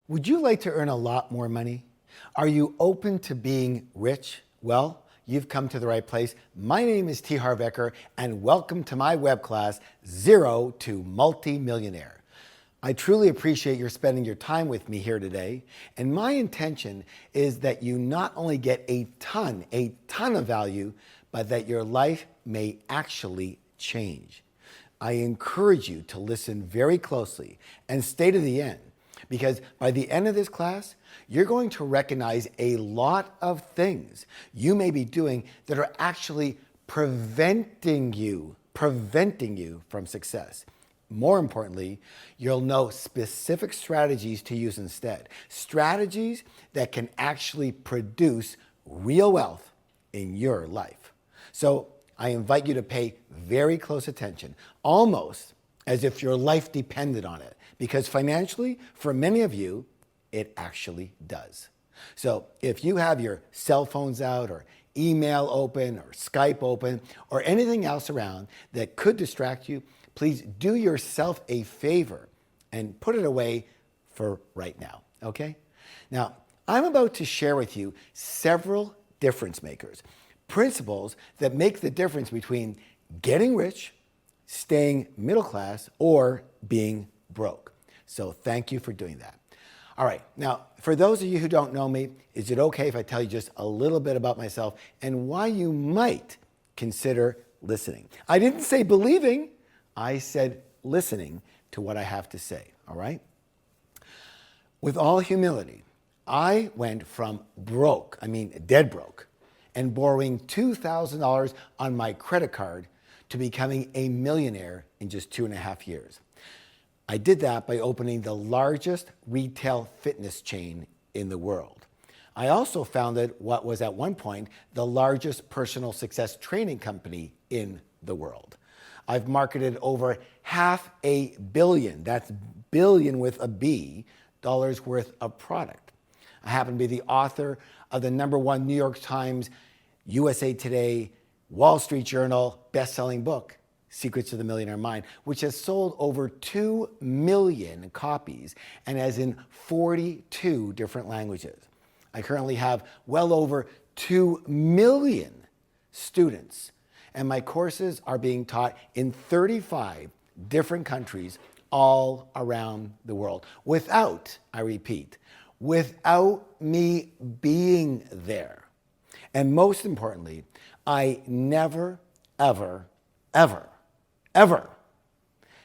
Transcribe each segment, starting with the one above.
Would you like to earn a lot more money? Are you open to being rich? Well, you've come to the right place. My name is t.harv, and welcome to my web class, Zero to Multi-Millionaire. I truly appreciate your spending your time with me here today, and my intention is that you not only get a ton of value, but that your life may actually change. I encourage you to listen very closely and stay to the end, because by the end of this class, you're going to recognize a lot of things you may be doing that are actually preventing you from success. More importantly, you'll know specific strategies to use instead. Strategies that can actually produce real wealth in your life. So I invite you to pay very close attention, almost as if your life depended on it, because financially, for many of you, it actually does. So if you have your cell phones out or email open or Skype open or anything else around that could distract you, please do yourself a favor and put it away for right now, okay? Now, I'm about to share with you several difference makers, principles that make the difference between getting rich, staying middle class, or being broke. So thank you for doing that. All right, now, for those of you who don't know me, is it okay if I tell you just a little bit about myself and why you might consider listening? I didn't say believing, I said listening to what I have to say, all right? With all humility, I went from broke, dead broke, and borrowing $2,000 on my credit card to becoming a millionaire in just 2.5 years. I did that by opening the largest retail fitness chain in the world. I also founded what was at one point the largest personal success training company in the world. I've marketed over $500 million, that's billion with a B, dollars worth of product. I happen to be the author of the #1 New York Times, USA Today, Wall Street Journal best-selling book, Secrets of the Millionaire Mind, which has sold over 2 million copies and is in 42 different languages. I currently have well over 2 million students, and my courses are being taught in 35 different countries all around the world without, I repeat, without me being there. And most importantly, I never, ever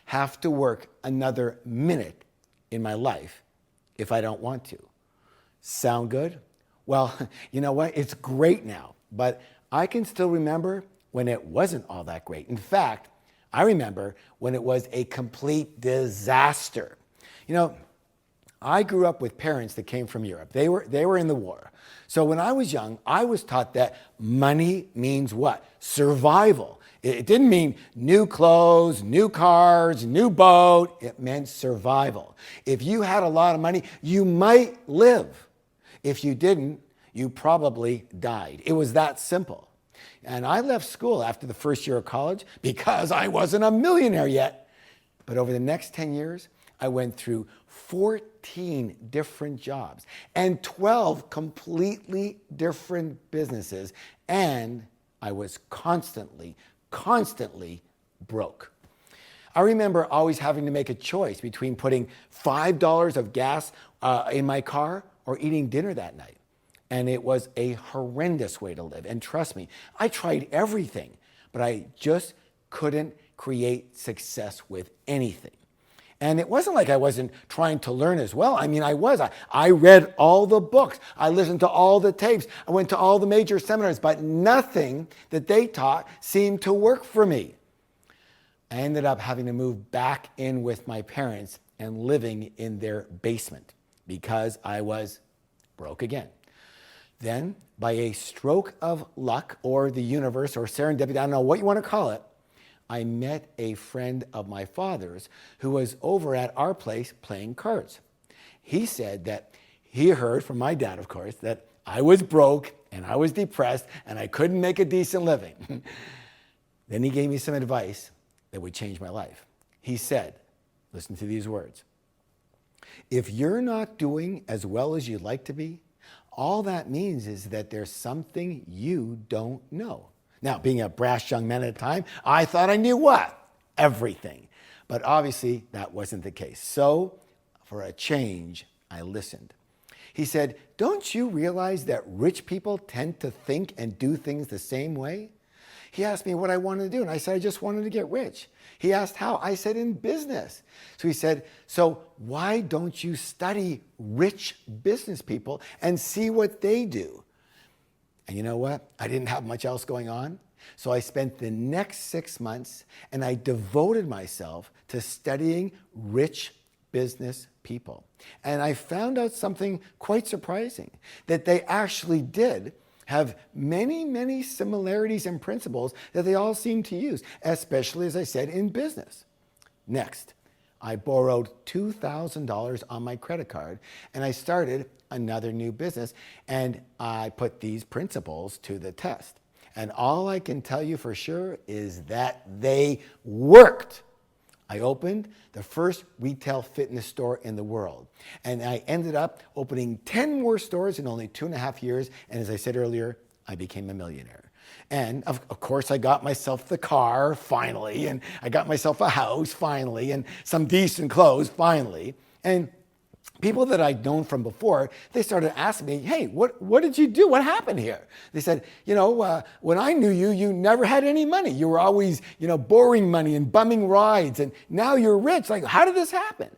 have to work another minute in my life if I don't want to. Sound good? Well, you know what? It's great now, but I can still remember when it wasn't all that great. In fact, I remember when it was a complete disaster. You know, I grew up with parents that came from Europe. They were in the war. So when I was young, I was taught that money means what? Survival. It didn't mean new clothes, new cars, new boat. It meant survival. If you had a lot of money, you might live. If you didn't, you probably died. It was that simple. And I left school after the first year of college because I wasn't a millionaire yet. But over the next 10 years, I went through 14 different jobs and 12 completely different businesses, and I was constantly broke. I remember always having to make a choice between putting $5 of gas in my car or eating dinner that night. And it was a horrendous way to live. And trust me, I tried everything, but I just couldn't create success with anything. And it wasn't like I wasn't trying to learn as well. I was. I read all the books. I listened to all the tapes. I went to all the major seminars, but nothing that they taught seemed to work for me. I ended up having to move back in with my parents and living in their basement because I was broke again. Then, by a stroke of luck or the universe or serendipity, I don't know what you want to call it, I met a friend of my father's who was over at our place playing cards. He said that he heard from my dad, of course, that I was broke and I was depressed and I couldn't make a decent living. Then he gave me some advice that would change my life. He said, listen to these words, If you're not doing as well as you'd like to be, all that means is that there's something you don't know. Now, being a brash young man at the time, I thought I knew what? Everything. But obviously, that wasn't the case. So, for a change, I listened. He said, don't you realize that rich people tend to think and do things the same way? He asked me what I wanted to do, and I said, I just wanted to get rich. He asked how. I said, in business. So he said, so why don't you study rich business people and see what they do? And you know what? I didn't have much else going on. So I spent the next 6 months and I devoted myself to studying rich business people. And I found out something quite surprising, that they actually did have many, many similarities and principles that they all seem to use, especially, as I said, in business. Next, I borrowed $2,000 on my credit card and I started another new business, and I put these principles to the test. And all I can tell you for sure is that they worked. I opened the first retail fitness store in the world. And I ended up opening 10 more stores in only 2.5 years. And as I said earlier, I became a millionaire. And of course, I got myself the car finally, and I got myself a house finally, and some decent clothes finally. And people that I'd known from before, they started asking me, hey, what did you do? What happened here? They said, when I knew you, you never had any money. You were always, borrowing money and bumming rides, and now you're rich. Like, how did this happen?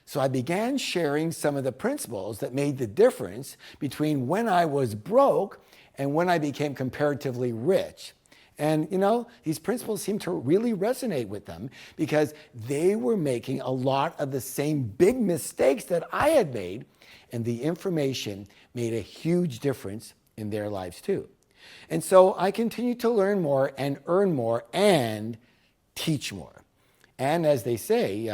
So I began sharing some of the principles that made the difference between when I was broke and when I became comparatively rich. And, these principles seemed to really resonate with them because they were making a lot of the same big mistakes that I had made, and the information made a huge difference in their lives too. And so I continued to learn more and earn more and teach more. And as they say,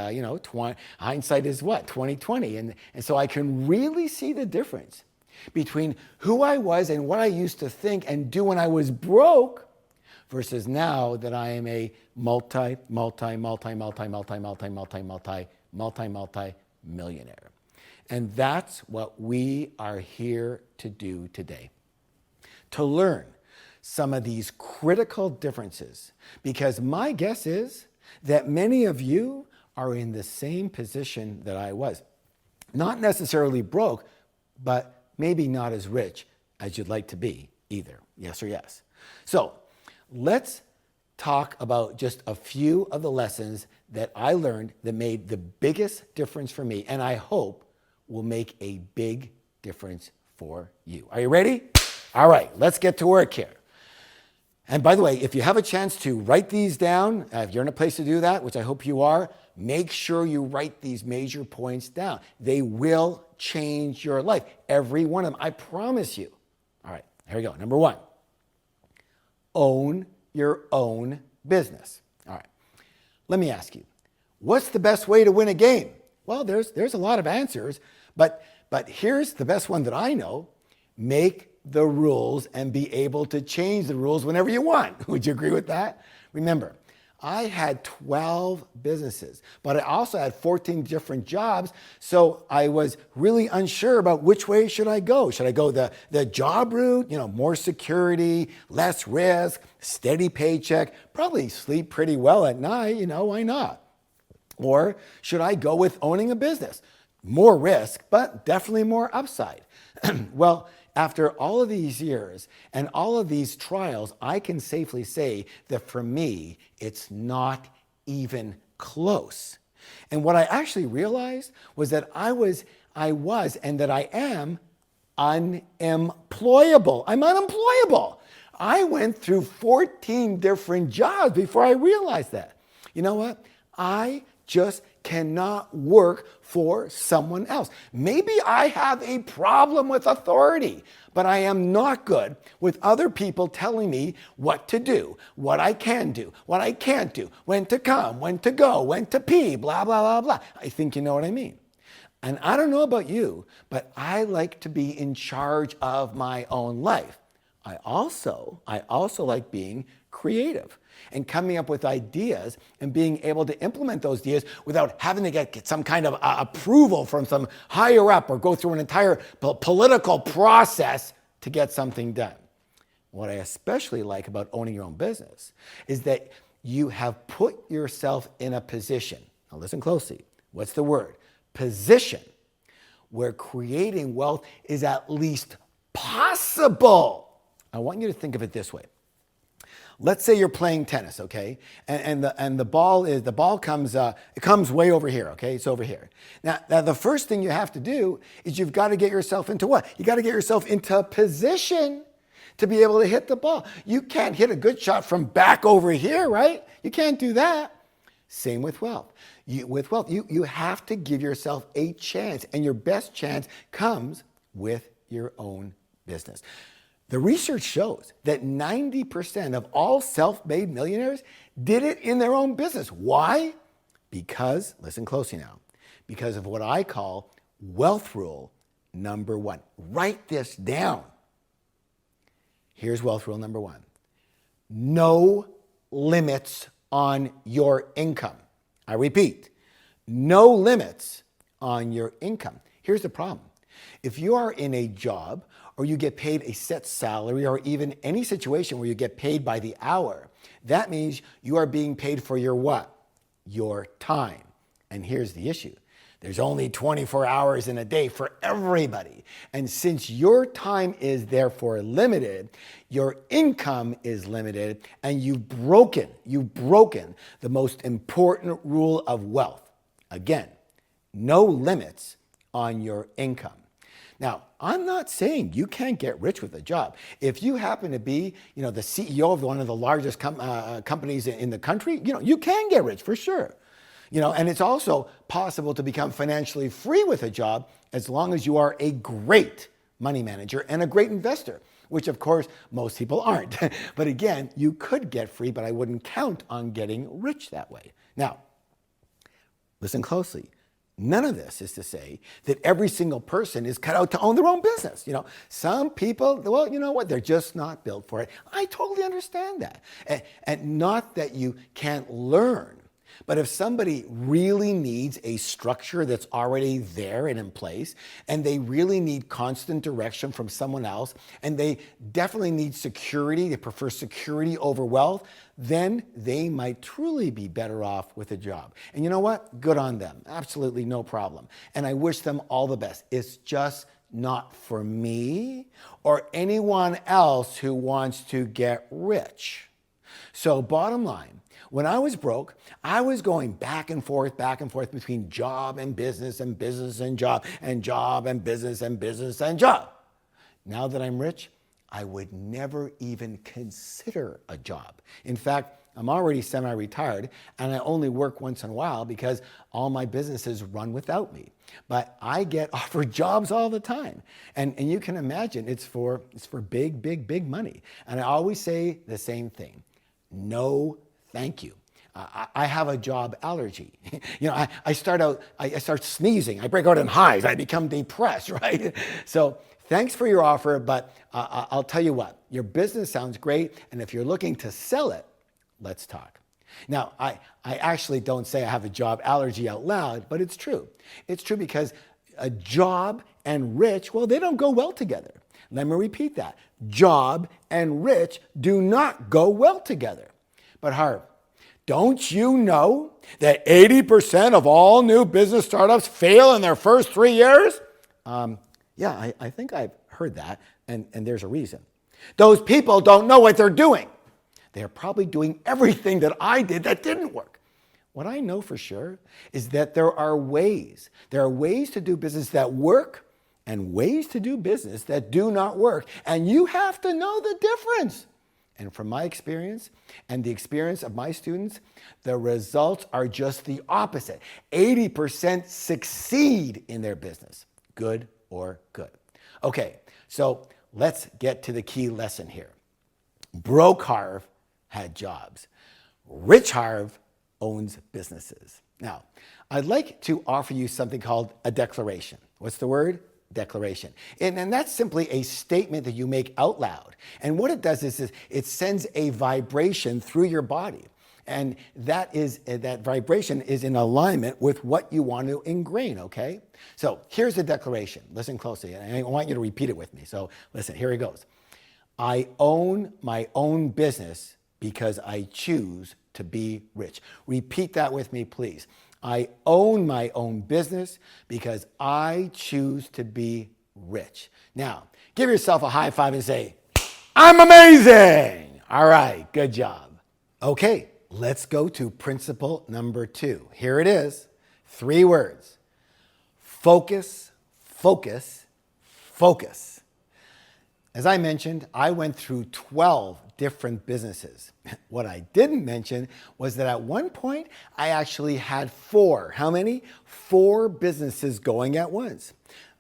hindsight is what? 20/20. And so I can really see the difference between who I was and what I used to think and do when I was broke versus now that I am a multi-millionaire. And that's what we are here to do today. To learn some of these critical differences, because my guess is that many of you are in the same position that I was. Not necessarily broke, but maybe not as rich as you'd like to be either. Yes or yes? So, let's talk about just a few of the lessons that I learned that made the biggest difference for me, and I hope will make a big difference for you. Are you ready? All right, let's get to work here. And by the way, if you have a chance to write these down, if you're in a place to do that, which I hope you are, make sure you write these major points down. They will change your life, every one of them, I promise you. All right, here we go. Number 1. Own your own business. All right. Let me ask you, what's the best way to win a game? Well, there's a lot of answers, but here's the best one that I know. Make the rules and be able to change the rules whenever you want. Would you agree with that? Remember, I had 12 businesses, but I also had 14 different jobs. So I was really unsure about which way should I go. Should I go the job route, more security, less risk, steady paycheck, probably sleep pretty well at night, why not? Or should I go with owning a business? More risk, but definitely more upside. Well, after all of these years and all of these trials, I can safely say that for me, it's not even close. And what I actually realized was that I was, and that I am unemployable. I'm unemployable. I went through 14 different jobs before I realized that. You know what? I just cannot work for someone else. Maybe I have a problem with authority, but I am not good with other people telling me what to do, what I can do, what I can't do, when to come, when to go, when to pee, blah, blah, blah, blah. I think you know what I mean. And I don't know about you, but I like to be in charge of my own life. I also like being creative and coming up with ideas and being able to implement those ideas without having to get some kind of approval from some higher up or go through an entire political process to get something done. What I especially like about owning your own business is that you have put yourself in a position. Now listen closely. What's the word? Position, where creating wealth is at least possible. I want you to think of it this way. Let's say you're playing tennis, okay? And the ball comes it comes way over here, okay? It's over here. Now the first thing you have to do is you've got to get yourself into what? You got to get yourself into a position to be able to hit the ball. You can't hit a good shot from back over here, right? You can't do that. Same with wealth. You have to give yourself a chance, and your best chance comes with your own business. The research shows that 90% of all self-made millionaires did it in their own business. Why? Because, listen closely now, because of what I call wealth rule number one. Write this down. Here's wealth rule number one. No limits on your income. I repeat, no limits on your income. Here's the problem. If you are in a job or you get paid a set salary or even any situation where you get paid by the hour, that means you are being paid for your what? Your time. And here's the issue. There's only 24 hours in a day for everybody. And since your time is therefore limited, your income is limited, and you've broken the most important rule of wealth. Again, no limits on your income. Now, I'm not saying you can't get rich with a job. If you happen to be, the CEO of one of the largest companies in the country, you can get rich for sure. And it's also possible to become financially free with a job as long as you are a great money manager and a great investor, which of course most people aren't. But again, you could get free, but I wouldn't count on getting rich that way. Now, listen closely. None of this is to say that every single person is cut out to own their own business. Some people, well, you know what? They're just not built for it. I totally understand that. And not that you can't learn. But if somebody really needs a structure that's already there and in place, and they really need constant direction from someone else, and they definitely need security, they prefer security over wealth, then they might truly be better off with a job. And you know what? Good on them. Absolutely no problem. And I wish them all the best. It's just not for me or anyone else who wants to get rich. So bottom line, when I was broke, I was going back and forth between job and business and business and job and job and business and business and job. Now that I'm rich, I would never even consider a job. In fact, I'm already semi-retired and I only work once in a while because all my businesses run without me. But I get offered jobs all the time. And you can imagine it's for big money. And I always say the same thing. No, thank you. I have a job allergy. I start sneezing. I break out in hives. I become depressed, right? So thanks for your offer, but I'll tell you what, your business sounds great. And if you're looking to sell it, let's talk. Now, I actually don't say I have a job allergy out loud, but it's true. It's true because a job and rich, well, they don't go well together. Let me repeat that. Job and rich do not go well together. But Harv, don't you know that 80% of all new business startups fail in their first 3 years? Yeah, I think I've heard that, and there's a reason. Those people don't know what they're doing. They're probably doing everything that I did that didn't work. What I know for sure is that there are ways. There are ways to do business that work and ways to do business that do not work. And you have to know the difference. And from my experience and the experience of my students, the results are just the opposite. 80% succeed in their business, good or good. Okay, so let's get to the key lesson here. Broke Harv had jobs. Rich Harv owns businesses. Now, I'd like to offer you something called a declaration. What's the word? declaration. And that's simply a statement that you make out loud. And what it does is it sends a vibration through your body. And that vibration is in alignment with what you want to ingrain, okay? So here's the declaration. Listen closely, and I want you to repeat it with me. So listen, here it goes. I own my own business because I choose to be rich. Repeat that with me, please. I own my own business because I choose to be rich. Now, give yourself a high five and say, I'm amazing. All right, good job. Okay, let's go to principle number 2. Here it is. 3 words. Focus, focus, focus. As I mentioned, I went through 12 different businesses. What I didn't mention was that at one point, I actually had 4. How many? 4 businesses going at once.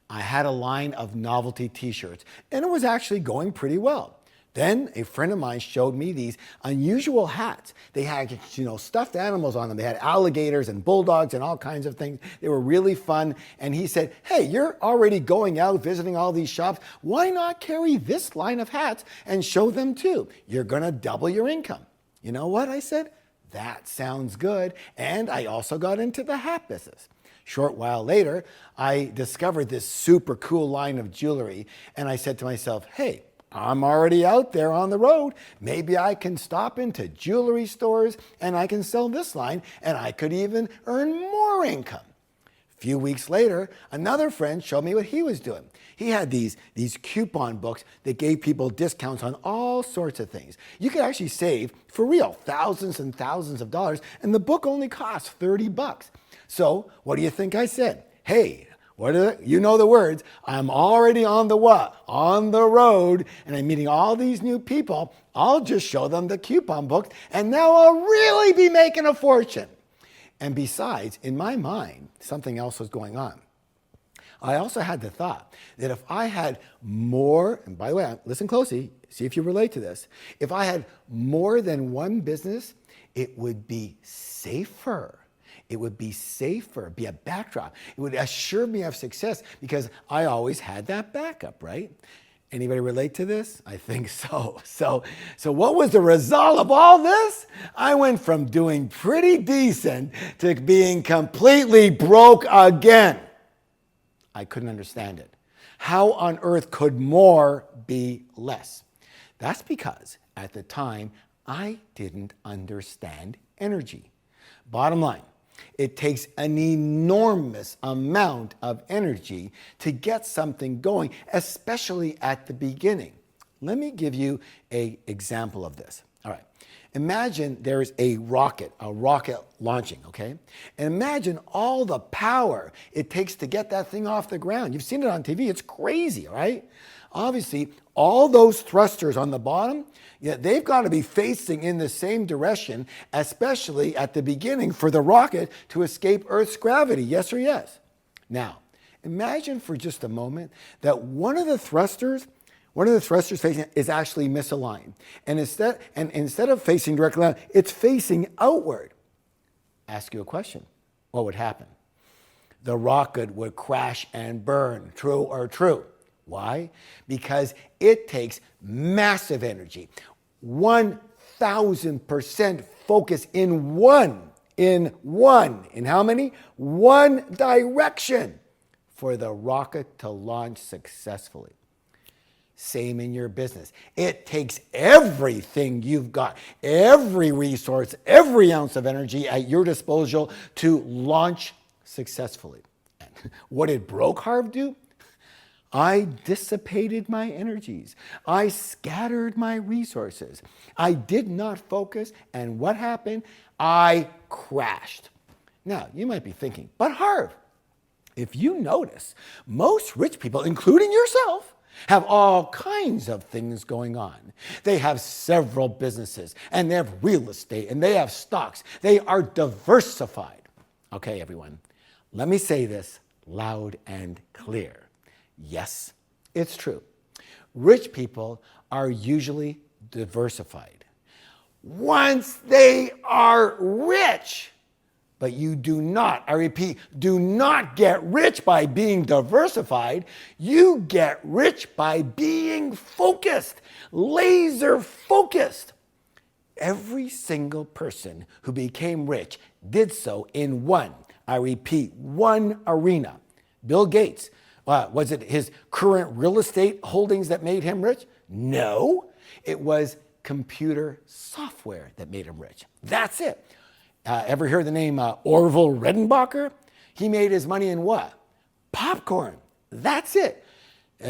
I had a line of novelty t-shirts, and it was actually going pretty well. Then a friend of mine showed me these unusual hats. They had, stuffed animals on them. They had alligators and bulldogs and all kinds of things. They were really fun. And he said, hey, you're already going out visiting all these shops. Why not carry this line of hats and show them too? You're going to double your income. You know what? I said, that sounds good. And I also got into the hat business. Short while later, I discovered this super cool line of jewelry. And I said to myself, hey, I'm already out there on the road. Maybe I can stop into jewelry stores and I can sell this line and I could even earn more income. A few weeks later, another friend showed me what he was doing. He had these coupon books that gave people discounts on all sorts of things. You could actually save, for real, thousands and thousands of dollars, and the book only costs $30. So what do you think I said? Hey, you know the words. I'm already on the what? On the road, and I'm meeting all these new people. I'll just show them the coupon books, and now I'll really be making a fortune. And besides, in my mind, something else was going on. I also had the thought that if I had more, and by the way, listen closely, see if you relate to this. If I had more than one business, it would be safer. It would be safer, be a backdrop. It would assure me of success because I always had that backup, right? Anybody relate to this? I think so. So what was the result of all this? I went from doing pretty decent to being completely broke again. I couldn't understand it. How on earth could more be less? That's because at the time, I didn't understand energy. Bottom line, it takes an enormous amount of energy to get something going, especially at the beginning. Let me give you an example of this. All right. Imagine there's a rocket launching, okay? And imagine all the power it takes to get that thing off the ground. You've seen it on TV. It's crazy, right? Obviously, all those thrusters on the bottom, they've got to be facing in the same direction, especially at the beginning for the rocket to escape Earth's gravity. Yes or yes? Now, imagine for just a moment that one of the thrusters facing is actually misaligned. And instead of facing directly down, it's facing outward. Ask you a question. What would happen? The rocket would crash and burn. True or true? Why? Because it takes massive energy. 1,000% focus in how many? One direction for the rocket to launch successfully. Same in your business. It takes everything you've got, every resource, every ounce of energy at your disposal to launch successfully. What did t.harv do? I dissipated my energies. I scattered my resources. I did not focus, and what happened? I crashed. Now, you might be thinking, but t.harv, if you notice, most rich people, including yourself, have all kinds of things going on. They have several businesses, and they have real estate, and they have stocks. They are diversified. Okay, everyone, let me say this loud and clear. Yes, it's true. Rich people are usually diversified. Once they are rich, But you do not, I repeat, do not get rich by being diversified. You get rich by being focused, laser focused. Every single person who became rich did so in one, I repeat, one arena. Bill Gates, was it his current real estate holdings that made him rich? No, it was computer software that made him rich. That's it. Ever heard the name Orville Redenbacher? He made his money in what? Popcorn. That's it.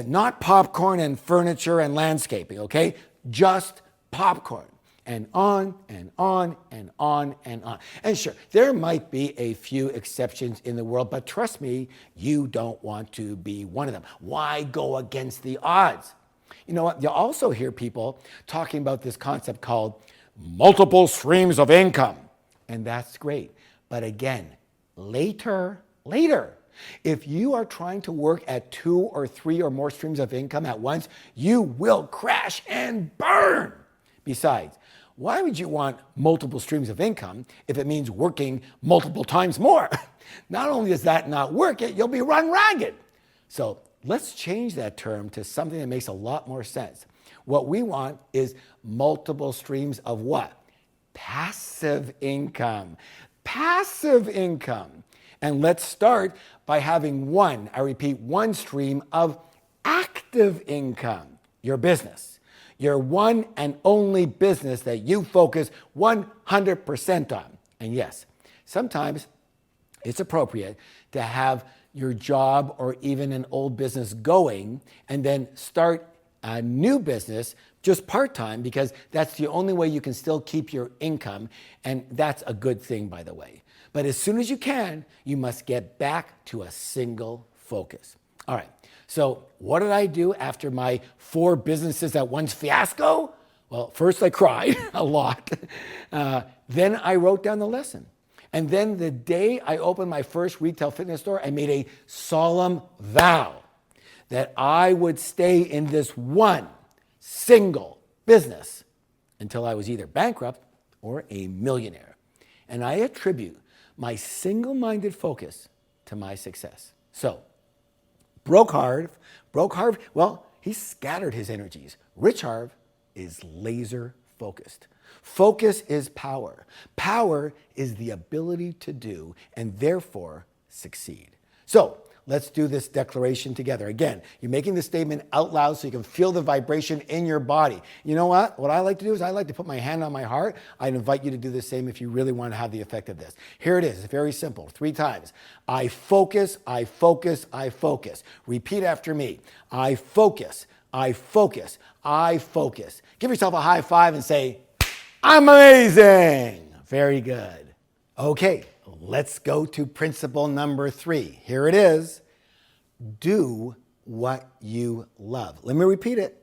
Not popcorn and furniture and landscaping, okay? Just popcorn. And on and on and on and on. And sure, there might be a few exceptions in the world, but trust me, you don't want to be one of them. Why go against the odds? You know what? You'll also hear people talking about this concept called multiple streams of income. And that's great. But again, later. If you are trying to work at 2 or 3 or more streams of income at once, you will crash and burn. Besides, why would you want multiple streams of income if it means working multiple times more? Not only does that not work, you'll be run ragged. So let's change that term to something that makes a lot more sense. What we want is multiple streams of what? Passive income. Passive income. And let's start by having one, I repeat, one stream of active income. Your business. Your one and only business that you focus 100% on. And yes, sometimes it's appropriate to have your job or even an old business going and then start a new business just part-time, because that's the only way you can still keep your income. And that's a good thing, by the way. But as soon as you can, you must get back to a single focus. All right. So what did I do after my 4 businesses at once fiasco? Well, first I cried a lot. Then I wrote down the lesson. And then the day I opened my first retail fitness store, I made a solemn vow that I would stay in this one single business until I was either bankrupt or a millionaire. And I attribute my single-minded focus to my success. So, Harv, well, he scattered his energies. Rich Harv is laser focused. Focus is power. Power is the ability to do and therefore succeed. So let's do this declaration together. Again, you're making the statement out loud so you can feel the vibration in your body. You know what? What I like to do is I like to put my hand on my heart. I invite you to do the same if you really want to have the effect of this. Here it is. It's very simple. 3 times. I focus, I focus, I focus. Repeat after me. I focus, I focus, I focus. Give yourself a high five and say, I'm amazing. Very good. Okay. Let's go to principle number 3. Here it is. Do what you love. Let me repeat it.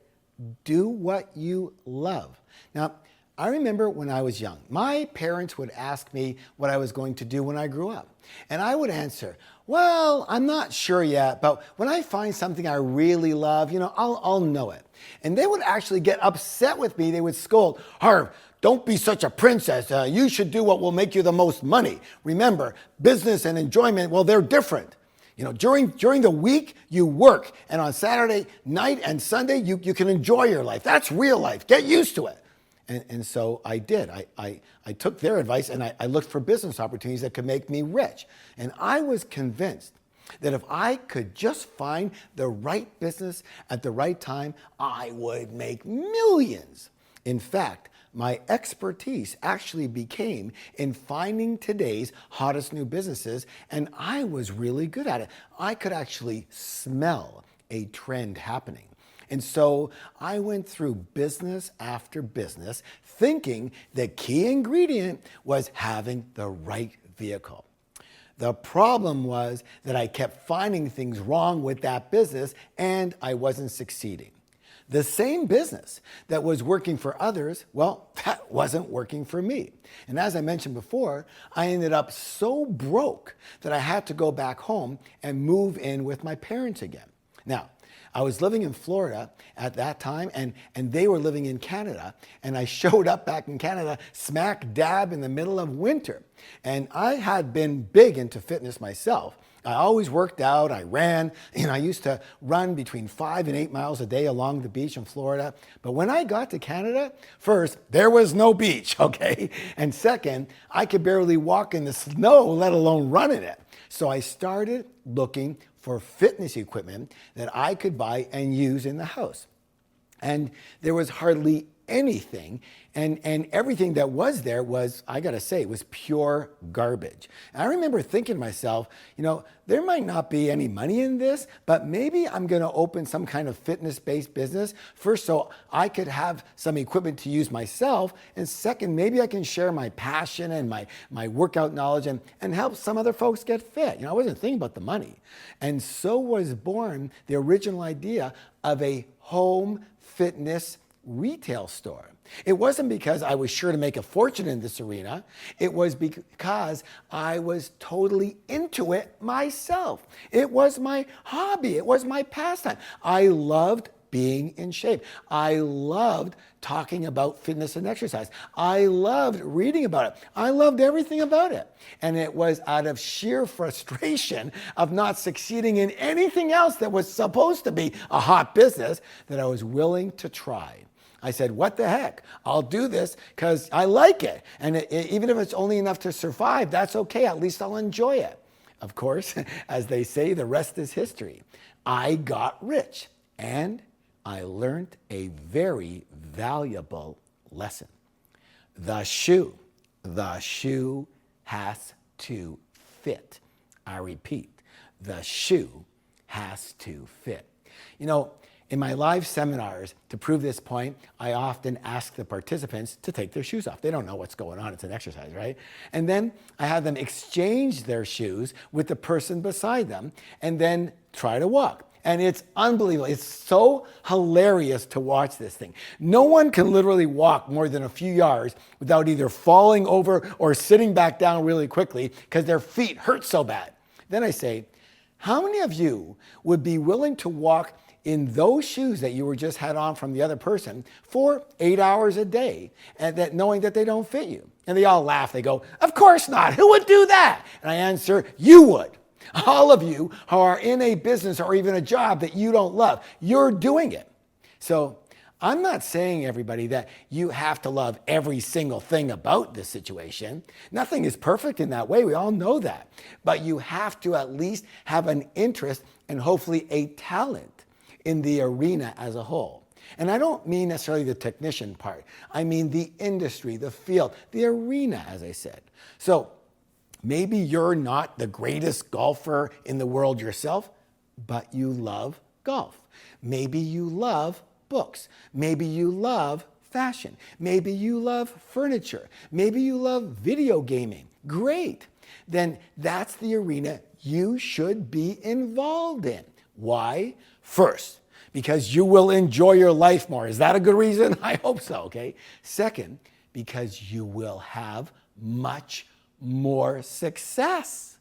Do what you love. Now, I remember when I was young, my parents would ask me what I was going to do when I grew up. And I would answer, well, I'm not sure yet, but when I find something I really love, I'll know it. And they would actually get upset with me. They would scold, Harv, don't be such a princess. You should do what will make you the most money. Remember, business and enjoyment, well, they're different. During the week, you work. And on Saturday night and Sunday, you can enjoy your life. That's real life. Get used to it. And so I did. I took their advice and I looked for business opportunities that could make me rich. And I was convinced that if I could just find the right business at the right time, I would make millions. In fact, my expertise actually became in finding today's hottest new businesses, and I was really good at it. I could actually smell a trend happening. And so I went through business after business, thinking the key ingredient was having the right vehicle. The problem was that I kept finding things wrong with that business, and I wasn't succeeding. The same business that was working for others, well, that wasn't working for me. And as I mentioned before, I ended up so broke that I had to go back home and move in with my parents again. Now, I was living in Florida at that time, and they were living in Canada. And I showed up back in Canada smack dab in the middle of winter. And I had been big into fitness myself. I always worked out, I ran, and I used to run between 5 and 8 miles a day along the beach in Florida. But when I got to Canada, first, there was no beach, okay? And second, I could barely walk in the snow, let alone run in it. So I started looking for fitness equipment that I could buy and use in the house. And there was hardly anything, and everything that was there was, I gotta say, it was pure garbage. And I remember thinking to myself, there might not be any money in this, but maybe I'm gonna open some kind of fitness-based business. First, so I could have some equipment to use myself, and second, maybe I can share my passion and my workout knowledge and help some other folks get fit. I wasn't thinking about the money. And so was born the original idea of a home fitness retail store. It wasn't because I was sure to make a fortune in this arena. It was because I was totally into it myself. It was my hobby. It was my pastime. I loved being in shape. I loved talking about fitness and exercise. I loved reading about it. I loved everything about it. And it was out of sheer frustration of not succeeding in anything else that was supposed to be a hot business that I was willing to try. I said, what the heck? I'll do this because I like it. And even if it's only enough to survive, that's okay. At least I'll enjoy it. Of course, as they say, the rest is history. I got rich and I learned a very valuable lesson. The shoe has to fit. I repeat, the shoe has to fit. In my live seminars, to prove this point, I often ask the participants to take their shoes off. They don't know what's going on. It's an exercise, right? And then I have them exchange their shoes with the person beside them and then try to walk. And it's unbelievable. It's so hilarious to watch this thing. No one can literally walk more than a few yards without either falling over or sitting back down really quickly because their feet hurt so bad. Then I say, how many of you would be willing to walk in those shoes that you were just had on from the other person for 8 hours a day, and that knowing that they don't fit you? And they all laugh. They go, of course not. Who would do that? And I answer, you would. All of you who are in a business or even a job that you don't love, you're doing it. So I'm not saying, everybody, that you have to love every single thing about this situation. Nothing is perfect in that way. We all know that. But you have to at least have an interest and hopefully a talent in the arena as a whole. And I don't mean necessarily the technician part. I mean the industry, the field, the arena, as I said. So maybe you're not the greatest golfer in the world yourself, but you love golf. Maybe you love books. Maybe you love fashion. Maybe you love furniture. Maybe you love video gaming. Great. Then that's the arena you should be involved in. Why? First, because you will enjoy your life more. Is that a good reason? I hope so, okay? Second, because you will have much more success.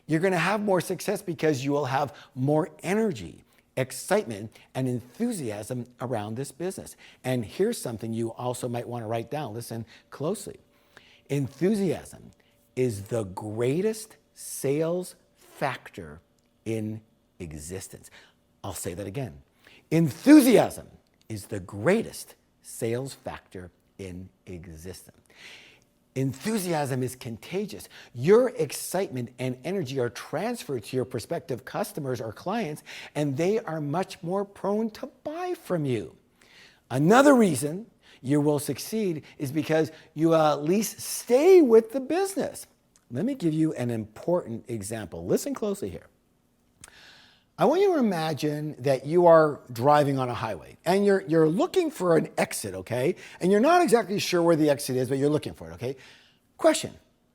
You're going to have more success because you will have more energy, excitement, and enthusiasm around this business. And here's something you also might want to write down. Listen closely. Enthusiasm is the greatest sales factor in existence. I'll say that again. Enthusiasm is the greatest sales factor in existence. Enthusiasm is contagious. Your excitement and energy are transferred to your prospective customers or clients, and they are much more prone to buy from you. Another reason you will succeed is because you at least stay with the business. Let me give you an important example. Listen closely here. I want you to imagine that you are driving on a highway and you're looking for an exit, okay? And you're not exactly sure where the exit is, but you're looking for it, okay? Question,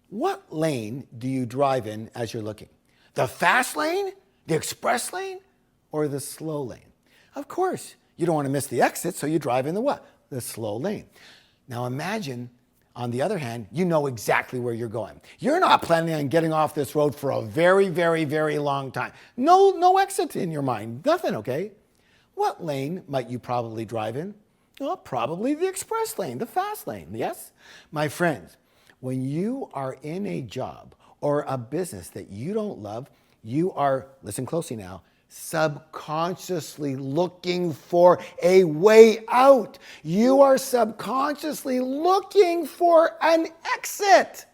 what lane do you drive in as you're looking? The fast lane, the express lane, or the slow lane? Of course, you don't want to miss the exit, so you drive in the what? The slow lane. Now imagine, on the other hand, you know exactly where you're going. You're not planning on getting off this road for a very, very, very long time. No exit in your mind, nothing, okay? What lane might you probably drive in? Well, probably the express lane, the fast lane, yes? My friends, when you are in a job or a business that you don't love, you are, listen closely now, subconsciously looking for a way out. You are subconsciously looking for an exit.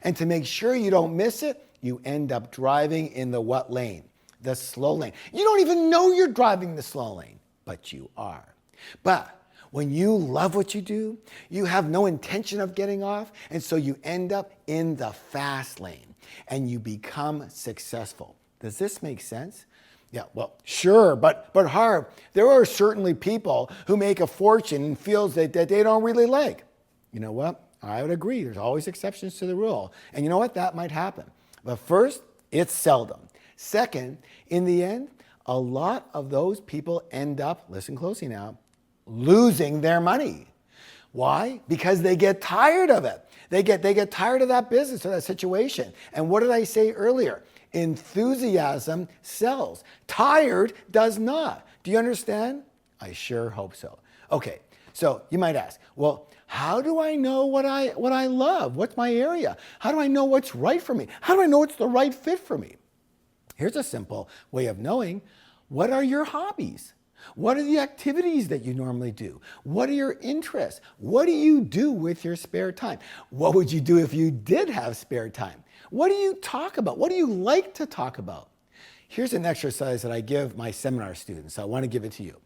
And to make sure you don't miss it, you end up driving in the what lane? The slow lane. You don't even know you're driving the slow lane, but you are. But when you love what you do, you have no intention of getting off, and so you end up in the fast lane and you become successful. Does this make sense? Yeah, well, sure, but Harv, there are certainly people who make a fortune in fields that they don't really like. You know what? I would agree. There's always exceptions to the rule. And you know what? That might happen. But first, it's seldom. Second, in the end, a lot of those people end up, listen closely now, losing their money. Why? Because they get tired of it. They get tired of that business or that situation. And what did I say earlier? Enthusiasm sells. Tired does not. Do you understand? I sure hope so. Okay, so you might ask, well, how do I know what I love? What's my area? How do I know what's right for me? How do I know what's the right fit for me? Here's a simple way of knowing. What are your hobbies? What are the activities that you normally do? What are your interests? What do you do with your spare time? What would you do if you did have spare time? What do you talk about? What do you like to talk about? Here's an exercise that I give my seminar students. So I want to give it to you.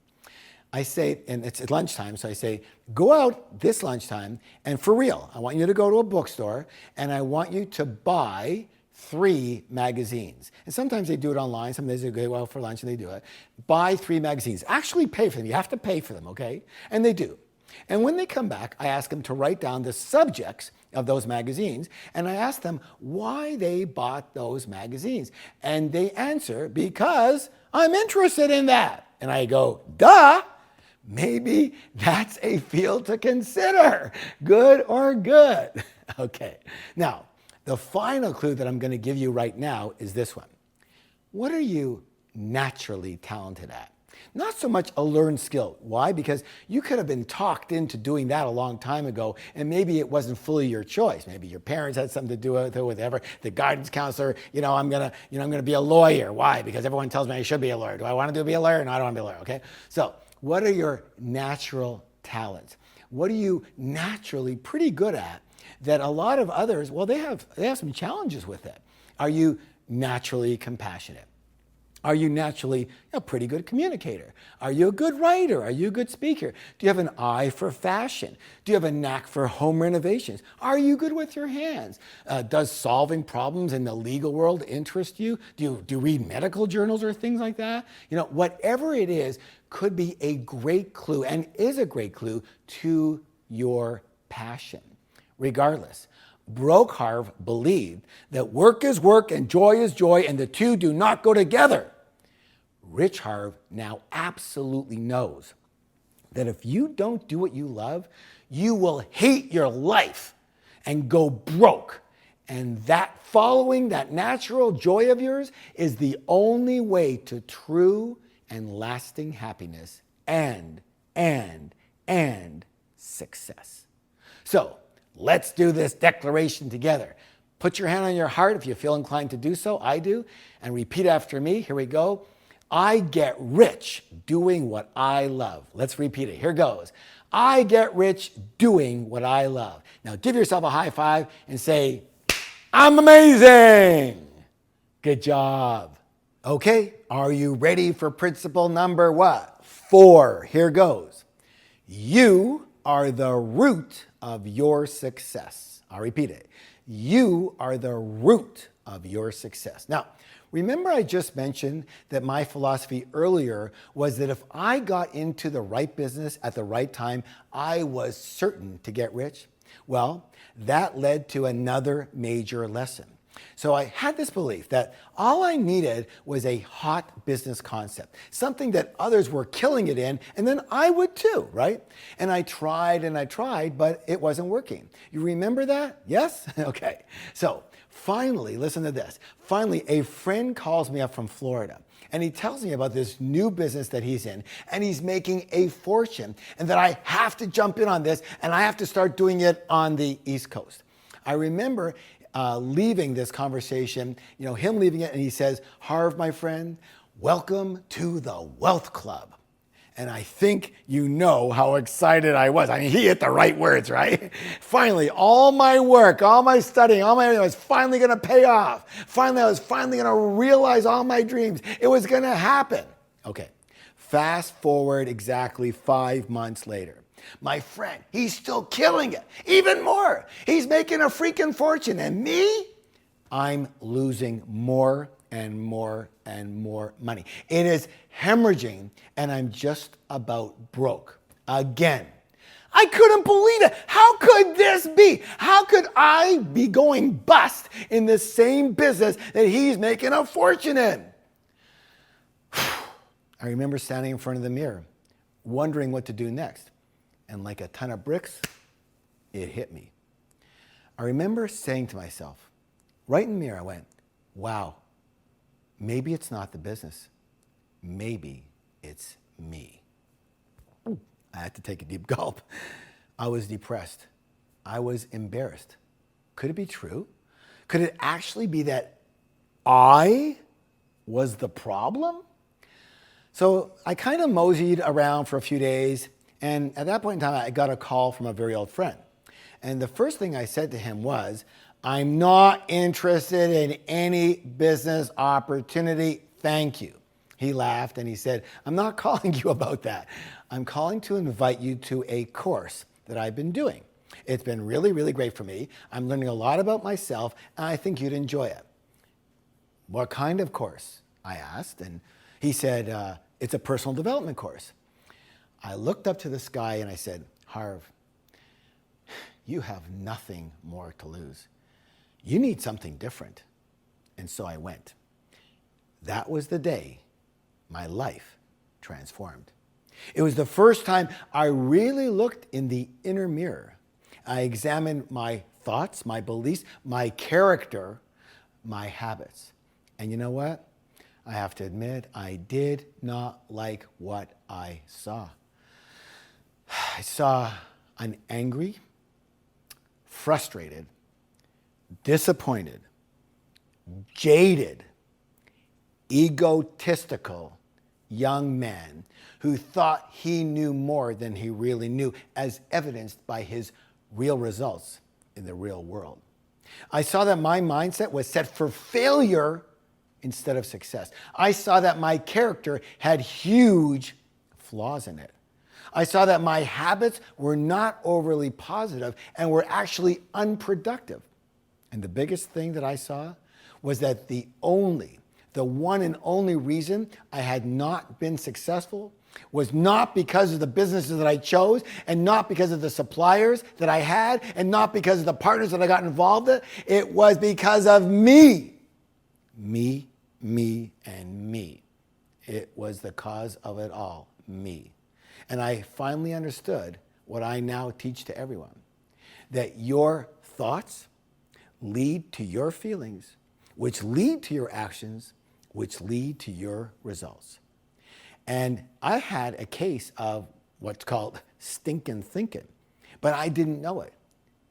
I say, and it's at lunchtime, so I say, go out this lunchtime, and for real, I want you to go to a bookstore, and I want you to buy 3 magazines. And sometimes they do it online. Sometimes they go out for lunch and they do it. Buy 3 magazines. Actually pay for them. You have to pay for them, okay? And they do. And when they come back, I ask them to write down the subjects of those magazines, and I ask them why they bought those magazines. And they answer, because I'm interested in that. And I go, duh! Maybe that's a field to consider. Good or good. Okay. Now, the final clue that I'm going to give you right now is this one. What are you naturally talented at? Not so much a learned skill. Why? Because you could have been talked into doing that a long time ago, and maybe it wasn't fully your choice. Maybe your parents had something to do with it, whatever. The guidance counselor, I'm gonna be a lawyer. Why? Because everyone tells me I should be a lawyer. Do I want to be a lawyer? No, I don't want to be a lawyer. Okay. So, what are your natural talents? What are you naturally pretty good at that a lot of others, well, they have some challenges with it. Are you naturally compassionate? Are you naturally a pretty good communicator? Are you a good writer? Are you a good speaker? Do you have an eye for fashion? Do you have a knack for home renovations? Are you good with your hands? Does solving problems in the legal world interest you? Do you read medical journals or things like that? Whatever it is could be a great clue and is a great clue to your passion. Regardless, broke Harv believed that work is work and joy is joy, and the two do not go together. Rich Harv now absolutely knows that if you don't do what you love, you will hate your life and go broke. And that following that natural joy of yours is the only way to true and lasting happiness and success. So, let's do this declaration together. Put your hand on your heart if you feel inclined to do so. I do. And repeat after me. Here we go. I get rich doing what I love. Let's repeat it. Here goes. I get rich doing what I love. Now give yourself a high five and say, I'm amazing. Good job. Okay, are you ready for principle number what? 4. Here goes. You are the root of your success. I'll repeat it. You are the root of your success. Now, remember I just mentioned that my philosophy earlier was that if I got into the right business at the right time, I was certain to get rich? Well, that led to another major lesson. So I had this belief that all I needed was a hot business concept, something that others were killing it in, and then I would too, right? And I tried, but it wasn't working. You remember that? Yes? Okay. So Finally, listen to this. Finally, a friend calls me up from Florida and he tells me about this new business that he's in and he's making a fortune and that I have to jump in on this and I have to start doing it on the East Coast. I remember leaving this conversation, him leaving it, and he says, "Harv, my friend, welcome to the Wealth Club." And I think you know how excited I was. I mean, he hit the right words, right? Finally, all my work, all my studying, all my everything was finally going to pay off. Finally, I was finally going to realize all my dreams. It was going to happen. Okay, fast forward exactly 5 months later. My friend, he's still killing it, even more. He's making a freaking fortune. And me, I'm losing more and more and more money. It is hemorrhaging and I'm just about broke again. I couldn't believe it. How could this be? How could I be going bust in the same business that he's making a fortune in? I remember standing in front of the mirror, wondering what to do next. And like a ton of bricks, it hit me. I remember saying to myself, right in the mirror, I went, wow, maybe it's not the business. Maybe it's me. I had to take a deep gulp. I was depressed. I was embarrassed. Could it be true? Could it actually be that I was the problem? So I kind of moseyed around for a few days. And at that point in time, I got a call from a very old friend. And the first thing I said to him was, "I'm not interested in any business opportunity. Thank you." He laughed and he said, "I'm not calling you about that. I'm calling to invite you to a course that I've been doing. It's been really, really great for me. I'm learning a lot about myself and I think you'd enjoy it." "What kind of course?" I asked. And he said, "It's a personal development course." I looked up to the sky and I said, "Harv, you have nothing more to lose. You need something different." And so I went. That was the day my life transformed. It was the first time I really looked in the inner mirror. I examined my thoughts, my beliefs, my character, my habits. And you know what? I have to admit, I did not like what I saw. I saw an angry, frustrated, disappointed, jaded, egotistical young man who thought he knew more than he really knew, as evidenced by his real results in the real world. I saw that my mindset was set for failure instead of success. I saw that my character had huge flaws in it. I saw that my habits were not overly positive and were actually unproductive. And the biggest thing that I saw was that the one and only reason I had not been successful was not because of the businesses that I chose and not because of the suppliers that I had and not because of the partners that I got involved in. It was because of me. Me, and me. It was the cause of it all, me. And I finally understood what I now teach to everyone, that your thoughts lead to your feelings, which lead to your actions, which lead to your results. And I had a case of what's called stinking thinking, but I didn't know it.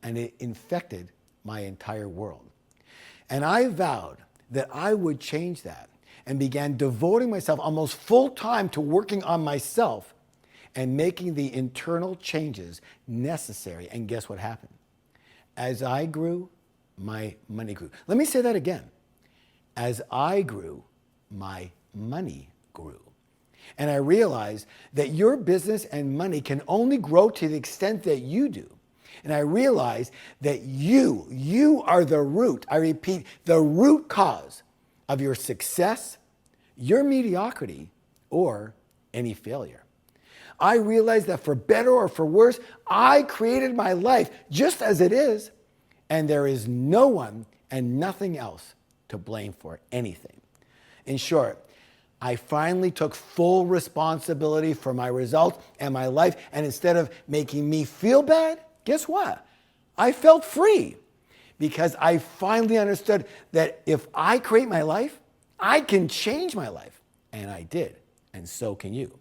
And it infected my entire world. And I vowed that I would change that and began devoting myself almost full time to working on myself and making the internal changes necessary. And guess what happened? As I grew, my money grew. Let me say that again. As I grew, my money grew. And I realized that your business and money can only grow to the extent that you do. And I realized that you are the root, I repeat, the root cause of your success, your mediocrity, or any failure. I realized that for better or for worse, I created my life just as it is, and there is no one and nothing else to blame for anything. In short, I finally took full responsibility for my results and my life, and instead of making me feel bad, guess what? I felt free because I finally understood that if I create my life, I can change my life. And I did. And so can you.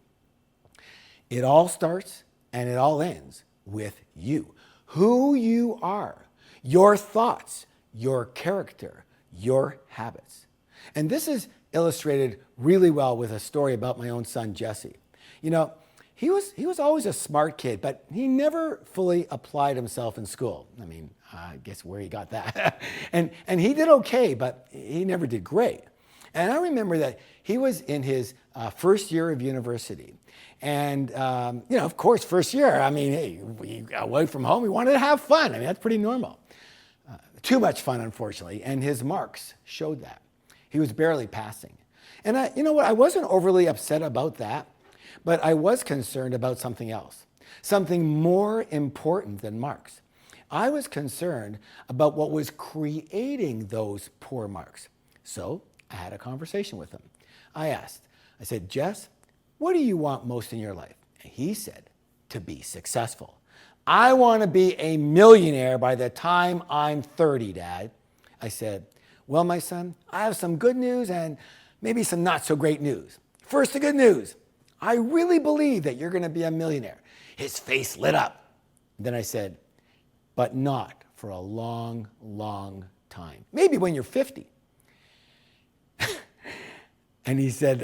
It all starts and it all ends with you. Who you are, your thoughts, your character, your habits. And this is illustrated really well with a story about my own son, Jesse. You know, he was always a smart kid, but he never fully applied himself in school. I mean, I guess where he got that. and he did okay, but he never did great. And I remember that he was in his first year of university. And, you know, of course, first year, I mean, hey, we got away from home. We wanted to have fun. I mean, that's pretty normal. Too much fun, unfortunately. And his marks showed that. He was barely passing. And you know what? I wasn't overly upset about that, but I was concerned about something else, something more important than marks. I was concerned about what was creating those poor marks. So I had a conversation with him. I said, Jess, what do you want most in your life? And he said, to be successful. I want to be a millionaire by the time I'm 30, Dad. I said, well, my son, I have some good news and maybe some not so great news. First, the good news. I really believe that you're going to be a millionaire. His face lit up. Then I said, but not for a long, long time. Maybe when you're 50. And he said,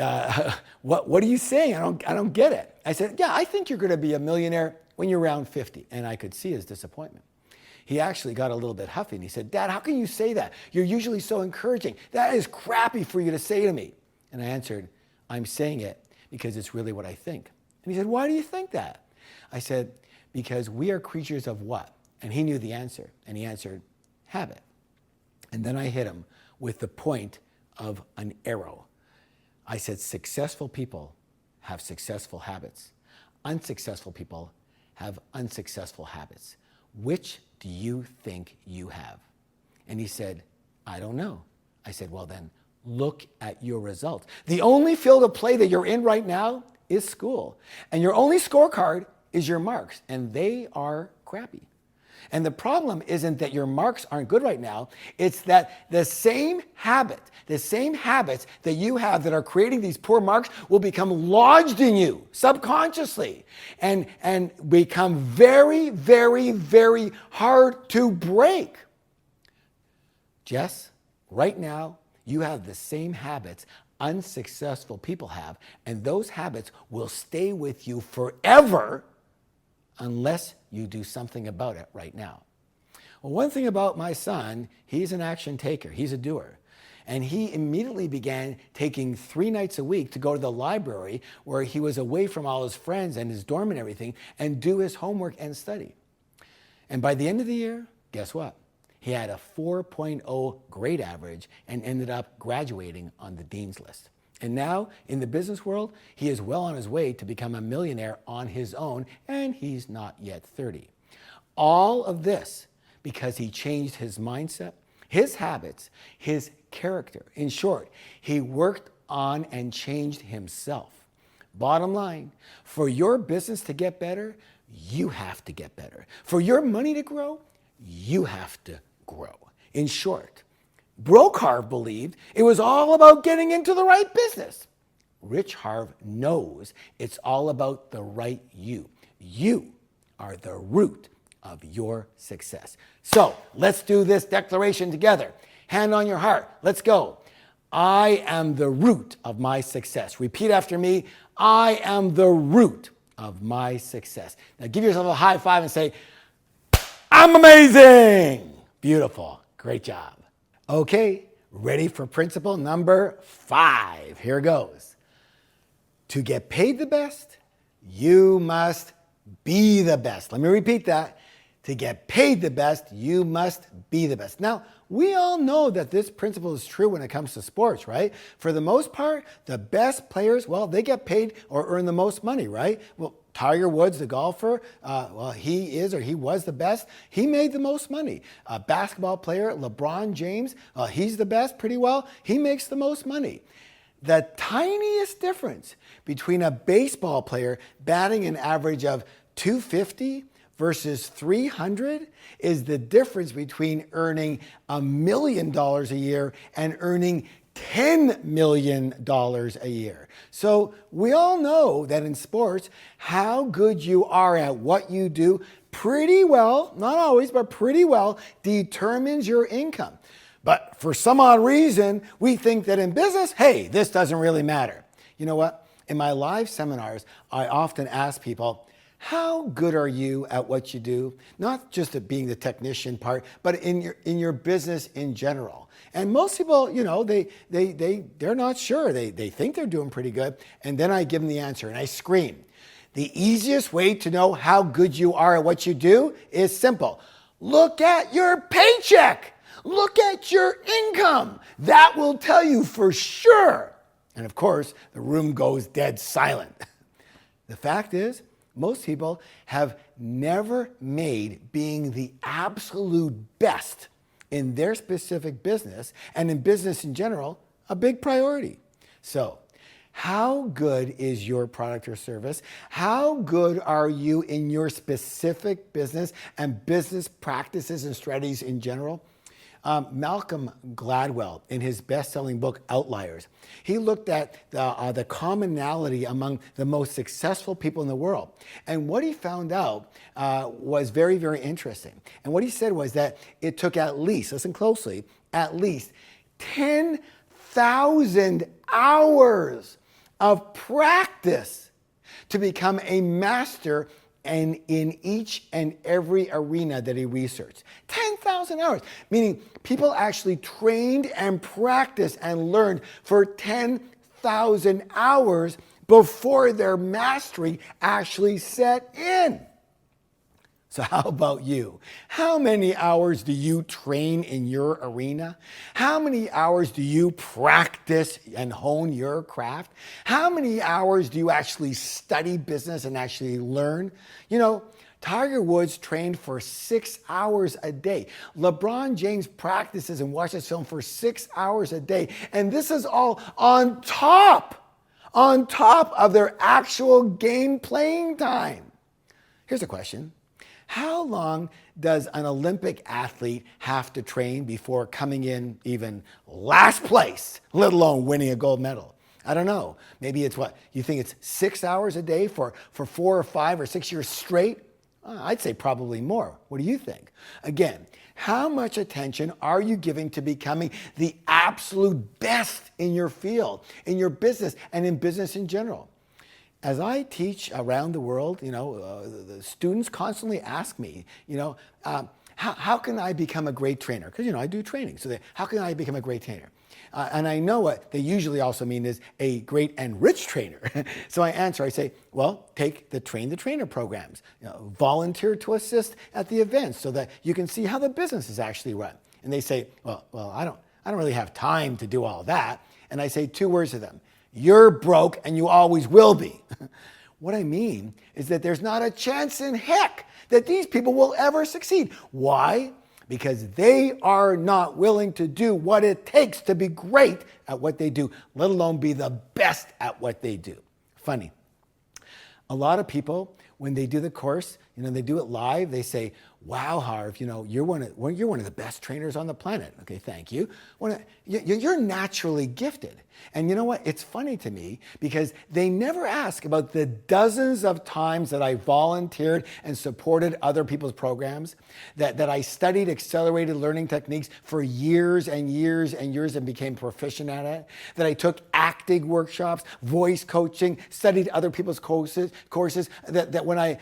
what are you saying? I don't get it. I said, yeah, I think you're going to be a millionaire when you're around 50. And I could see his disappointment. He actually got a little bit huffy and he said, Dad, how can you say that? You're usually so encouraging. That is crappy for you to say to me. And I answered, I'm saying it because it's really what I think. And he said, why do you think that? I said, because we are creatures of what? And he knew the answer. And he answered, habit. And then I hit him with the point of an arrow. I said, successful people have successful habits. Unsuccessful people have unsuccessful habits. Which do you think you have? And he said, I don't know. I said, well then, look at your results. The only field of play that you're in right now is school. And your only scorecard is your marks. And they are crappy. And the problem isn't that your marks aren't good right now. It's that the same habits that you have that are creating these poor marks will become lodged in you subconsciously and become very, very, very hard to break. Jess, right now, you have the same habits unsuccessful people have, and those habits will stay with you forever unless you do something about it right now. Well, one thing about my son, he's an action taker. He's a doer. And he immediately began taking 3 nights a week to go to the library where he was away from all his friends and his dorm and everything and do his homework and study. And by the end of the year, guess what? He had a 4.0 grade average and ended up graduating on the dean's list. And now, in the business world, he is well on his way to become a millionaire on his own, and he's not yet 30. All of this because he changed his mindset, his habits, his character. In short, he worked on and changed himself. Bottom line, for your business to get better, you have to get better. For your money to grow, you have to grow. In short, t.harv believed it was all about getting into the right business. t.harv knows it's all about the right you. You are the root of your success. So let's do this declaration together. Hand on your heart. Let's go. I am the root of my success. Repeat after me. I am the root of my success. Now give yourself a high five and say, I'm amazing. Beautiful. Great job. Okay, ready for principle number 5. Here goes. To get paid the best, you must be the best. Let me repeat that. To get paid the best, you must be the best. Now, we all know that this principle is true when it comes to sports, right? For the most part, the best players, well, they get paid or earn the most money, right? Well, Tiger Woods, the golfer, he was the best. He made the most money. A basketball player, LeBron James, he's the best pretty well. He makes the most money. The tiniest difference between a baseball player batting an average of 250 versus 300 is the difference between earning $1 million a year and earning $10 million a year. So we all know that in sports, how good you are at what you do pretty well, not always, but pretty well, determines your income. But for some odd reason, we think that in business, hey, this doesn't really matter. You know what? In my live seminars, I often ask people, how good are you at what you do? Not just at being the technician part, but in your business in general. And most people, you know, they're not sure. They think they're doing pretty good. And then I give them the answer and I scream. The easiest way to know how good you are at what you do is simple. Look at your paycheck. Look at your income. That will tell you for sure. And of course, the room goes dead silent. The fact is, most people have never made being the absolute best in their specific business and in business in general a big priority. So, how good is your product or service? How good are you in your specific business and business practices and strategies in general? Malcolm Gladwell, in his best-selling book, Outliers, he looked at the commonality among the most successful people in the world. And what he found out was very, very interesting. And what he said was that it took at least, listen closely, at least 10,000 hours of practice to become a master and in each and every arena that he researched. 10,000 hours, meaning people actually trained and practiced and learned for 10,000 hours before their mastery actually set in. So how about you? How many hours do you train in your arena? How many hours do you practice and hone your craft? How many hours do you actually study business and actually learn? You know, Tiger Woods trained for 6 hours a day. LeBron James practices and watches film for 6 hours a day. And this is all on top of their actual game playing time. Here's a question. How long does an Olympic athlete have to train before coming in even last place, let alone winning a gold medal? I don't know. Maybe it's what? You think it's 6 hours a day for 4 or 5 or 6 years straight? I'd say probably more. What do you think? Again, how much attention are you giving to becoming the absolute best in your field, in your business, and in business in general? As I teach around the world, you know, the students constantly ask me, you know, how can I become a great trainer? Because, you know, I do training. So how can I become a great trainer? And I know what they usually also mean is a great and rich trainer. So I answer, I say, well, take the Train the Trainer programs. You know, volunteer to assist at the events so that you can see how the business is actually run. And they say, well, I don't really have time to do all that. And I say 2 words to them. You're broke and you always will be. What I mean is that there's not a chance in heck that these people will ever succeed. Why? Because they are not willing to do what it takes to be great at what they do, let alone be the best at what they do. Funny. A lot of people, when they do the course, you know, they do it live, they say, wow, Harv, you know, you're one of the best trainers on the planet. Okay, thank you. You're naturally gifted. And you know what? It's funny to me because they never ask about the dozens of times that I volunteered and supported other people's programs, that I studied accelerated learning techniques for years and years and years and became proficient at it, that I took acting workshops, voice coaching, studied other people's courses, that when I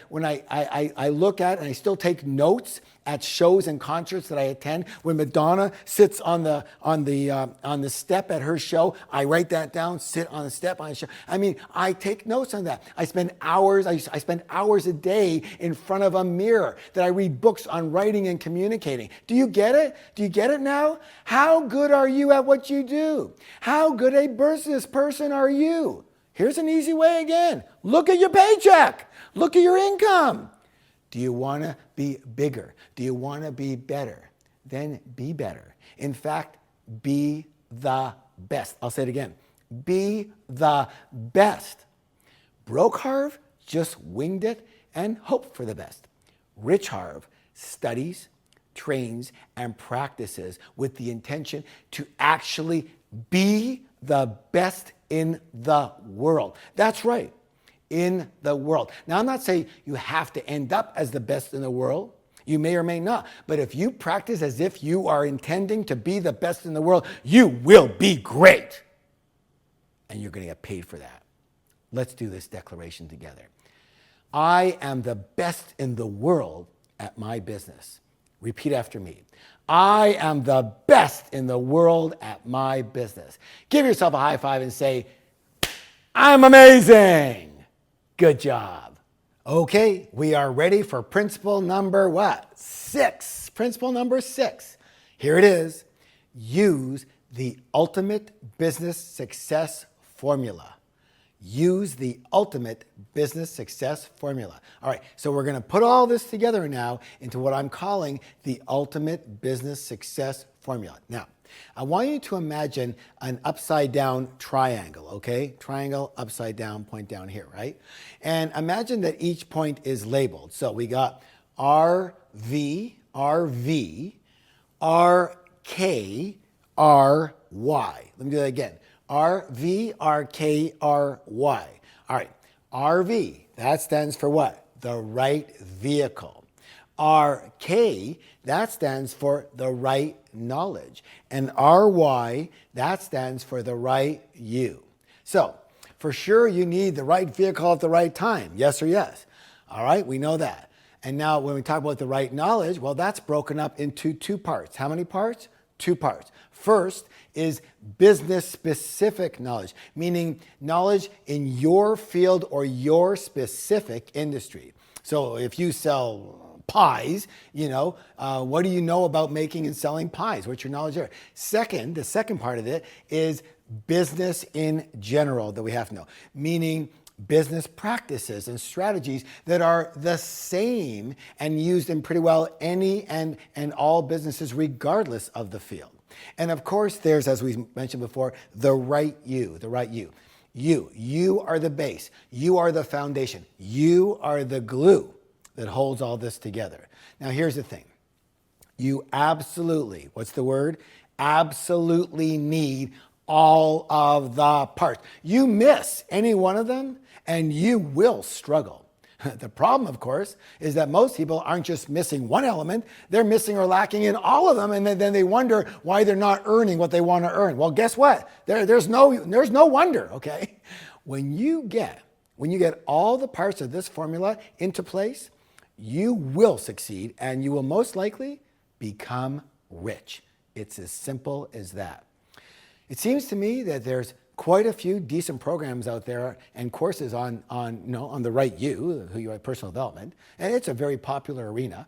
look at and I still take notes at shows and concerts that I attend. When Madonna sits on the step at her show, I write that down, sit on the step on the show. I mean, I take notes on that. I spend hours a day in front of a mirror, that I read books on writing and communicating. Do you get it? Do you get it now? How good are you at what you do? How good a business person are you? Here's an easy way again. Look at your paycheck. Look at your income. Do you want to be bigger? Do you want to be better? Then be better. In fact, be the best. I'll say it again. Be the best. Broke Harv just winged it and hoped for the best. Rich Harv studies, trains, and practices with the intention to actually be the best in the world. That's right, in the world. Now, I'm not saying you have to end up as the best in the world. You may or may not. But if you practice as if you are intending to be the best in the world, you will be great. And you're going to get paid for that. Let's do this declaration together. I am the best in the world at my business. Repeat after me. I am the best in the world at my business. Give yourself a high five and say, I'm amazing. Good job. Okay, we are ready for principle number what? 6. Principle number 6. Here it is. Use the ultimate business success formula. Use the ultimate business success formula. All right, so we're going to put all this together now into what I'm calling the ultimate business success formula. Now, I want you to imagine an upside down triangle, okay? Triangle, upside down, point down here, right? And imagine that each point is labeled. So we got RV, RV, RK, RY. Let me do that again. RV, RK, RY. All right, RV, that stands for what? The right vehicle. RK, that stands for the right knowledge. And RY, that stands for the right you. So, for sure you need the right vehicle at the right time. Yes or yes? All right, we know that. And now when we talk about the right knowledge, well, that's broken up into 2 parts. How many parts? 2 parts. First is business-specific knowledge, meaning knowledge in your field or your specific industry. So if you sell pies, what do you know about making and selling pies? What's your knowledge there? The second part of it is business in general that we have to know, meaning business practices and strategies that are the same and used in pretty well any and all businesses regardless of the field. And of course, there's, as we mentioned before, the right you. You are the base. You are the foundation. You are the glue that holds all this together. Now, here's the thing. You absolutely, what's the word? Absolutely need all of the parts. You miss any one of them, and you will struggle. The problem, of course, is that most people aren't just missing one element, they're missing or lacking in all of them, and then they wonder why they're not earning what they want to earn. Well, guess what? There's no wonder, okay? When you get all the parts of this formula into place, you will succeed, and you will most likely become rich. It's as simple as that. It seems to me that there's quite a few decent programs out there and courses on the right you, who you are, personal development, and it's a very popular arena.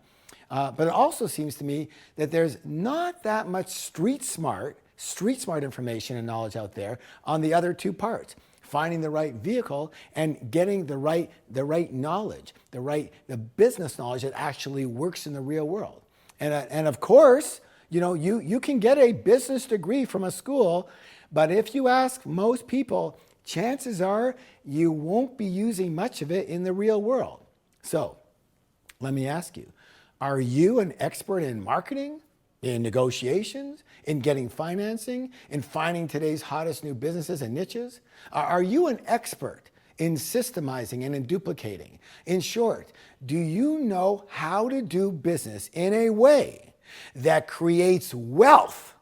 But it also seems to me that there's not that much street smart information and knowledge out there on the other 2 parts. Finding the right vehicle and getting the right knowledge, the business knowledge that actually works in the real world. And of course, you can get a business degree from a school, but if you ask most people, chances are you won't be using much of it in the real world. So, let me ask you, are you an expert in marketing, in negotiations, in getting financing, in finding today's hottest new businesses and niches? Are you an expert in systemizing and in duplicating? In short, do you know how to do business in a way that creates wealth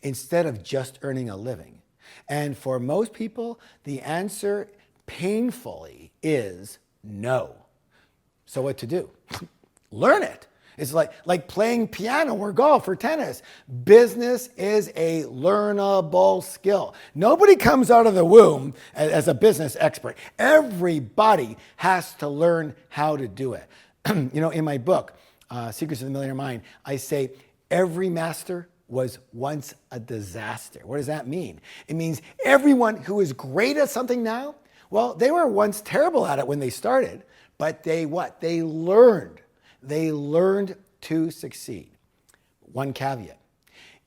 instead of just earning a living? And for most people, the answer painfully is no. So what to do? Learn it. It's like playing piano or golf or tennis. Business is a learnable skill. Nobody comes out of the womb as a business expert. Everybody has to learn how to do it. In my book, Secrets of the Millionaire Mind, I say every master was once a disaster. What does that mean? It means everyone who is great at something now, well, they were once terrible at it when they started, but they learned. They learned to succeed. One caveat.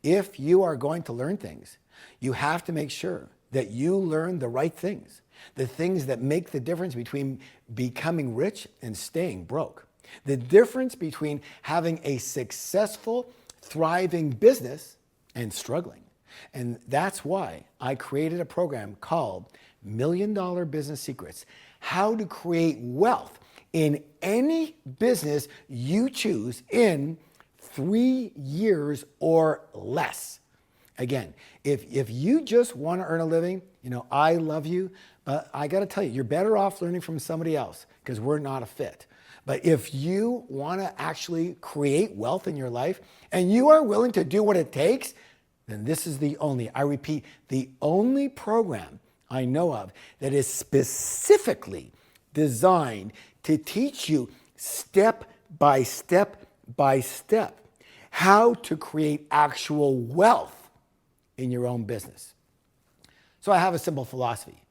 If you are going to learn things, you have to make sure that you learn the right things, the things that make the difference between becoming rich and staying broke. The difference between having a successful, thriving business and struggling. And that's why I created a program called $1 Million Business Secrets, how to create wealth in any business you choose in 3 years or less. Again, if you just want to earn a living, I love you, but I got to tell you, you're better off learning from somebody else because we're not a fit. But if you want to actually create wealth in your life and you are willing to do what it takes, then this is the only program I know of that is specifically designed to teach you step by step how to create actual wealth in your own business. So I have a simple philosophy.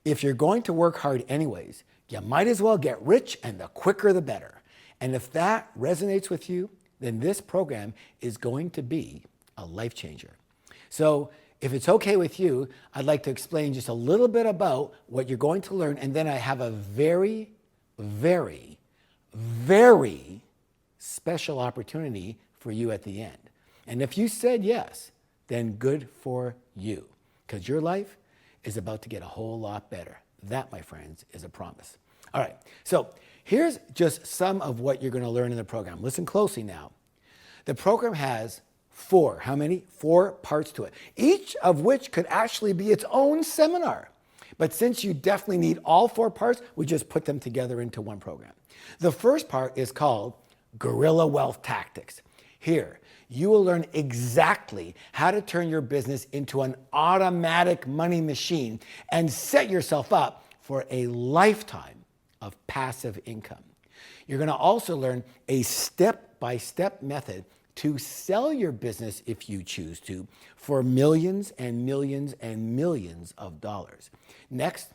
If you're going to work hard anyways, you might as well get rich, and the quicker the better. And if that resonates with you, then this program is going to be a life changer. So if it's okay with you, I'd like to explain just a little bit about what you're going to learn, and then I have a very, very, very special opportunity for you at the end. And if you said yes, then good for you, because your life is about to get a whole lot better. That, my friends, is a promise. All right, so here's just some of what you're going to learn in the program. Listen closely now. The program has how many? 4 parts to it, each of which could actually be its own seminar. But since you definitely need all 4 parts, we just put them together into one program. The first part is called Guerrilla Wealth Tactics. Here, you will learn exactly how to turn your business into an automatic money machine and set yourself up for a lifetime of passive income. You're going to also learn a step-by-step method to sell your business, if you choose to, for millions and millions and millions of dollars. Next,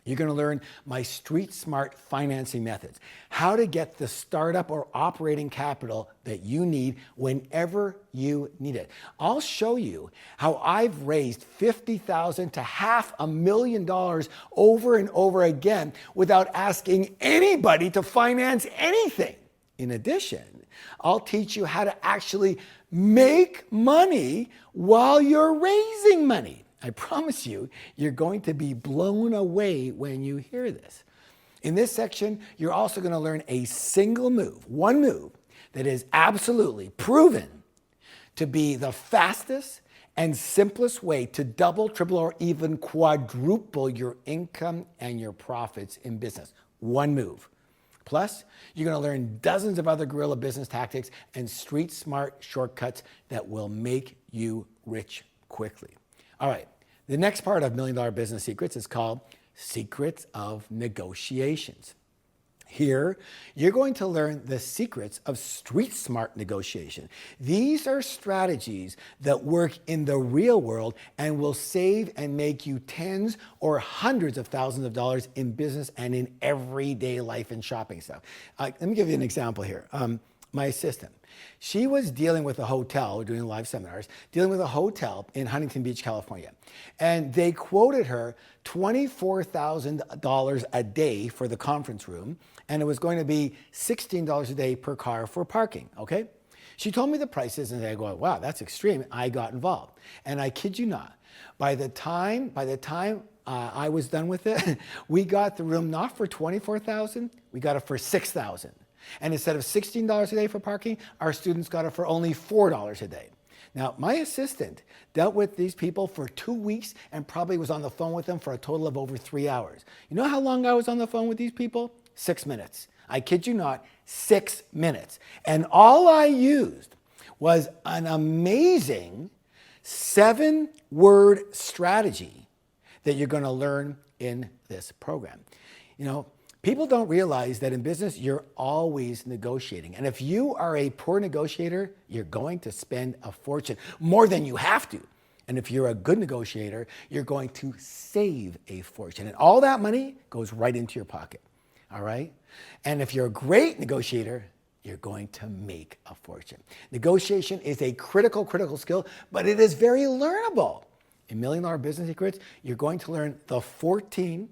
you're going to learn my street smart financing methods, how to get the startup or operating capital that you need whenever you need it. I'll show you how I've raised $50,000 to $500,000 over and over again without asking anybody to finance anything. In addition, I'll teach you how to actually make money while you're raising money. I promise you, you're going to be blown away when you hear this. In this section, you're also going to learn a single move, one move, that is absolutely proven to be the fastest and simplest way to double, triple, or even quadruple your income and your profits in business. One move. Plus, you're going to learn dozens of other guerrilla business tactics and street smart shortcuts that will make you rich quickly. All right, the next part of $1 Million Business Secrets is called Secrets of Negotiations. Here, you're going to learn the secrets of street smart negotiation. These are strategies that work in the real world and will save and make you tens or hundreds of thousands of dollars in business and in everyday life and shopping stuff. Let me give you an example here. My assistant, she was dealing with a hotel, doing live seminars, dealing with a hotel in Huntington Beach, California. And they quoted her $24,000 a day for the conference room, and it was going to be $16 a day per car for parking, okay? She told me the prices, and I go, wow, that's extreme. I got involved. And I kid you not, by the time I was done with it, we got the room not for $24,000, we got it for $6,000. And instead of $16 a day for parking, our students got it for only $4 a day. Now, my assistant dealt with these people for 2 weeks and probably was on the phone with them for a total of over 3 hours. You know how long I was on the phone with these people? 6 minutes. I kid you not, 6 minutes. And all I used was an amazing 7-word strategy that you're going to learn in this program. You know, people don't realize that in business, you're always negotiating. And if you are a poor negotiator, you're going to spend a fortune, more than you have to. And if you're a good negotiator, you're going to save a fortune. And all that money goes right into your pocket, all right? And if you're a great negotiator, you're going to make a fortune. Negotiation is a critical skill, but it is very learnable. In Million Dollar Business Secrets, you're going to learn the 14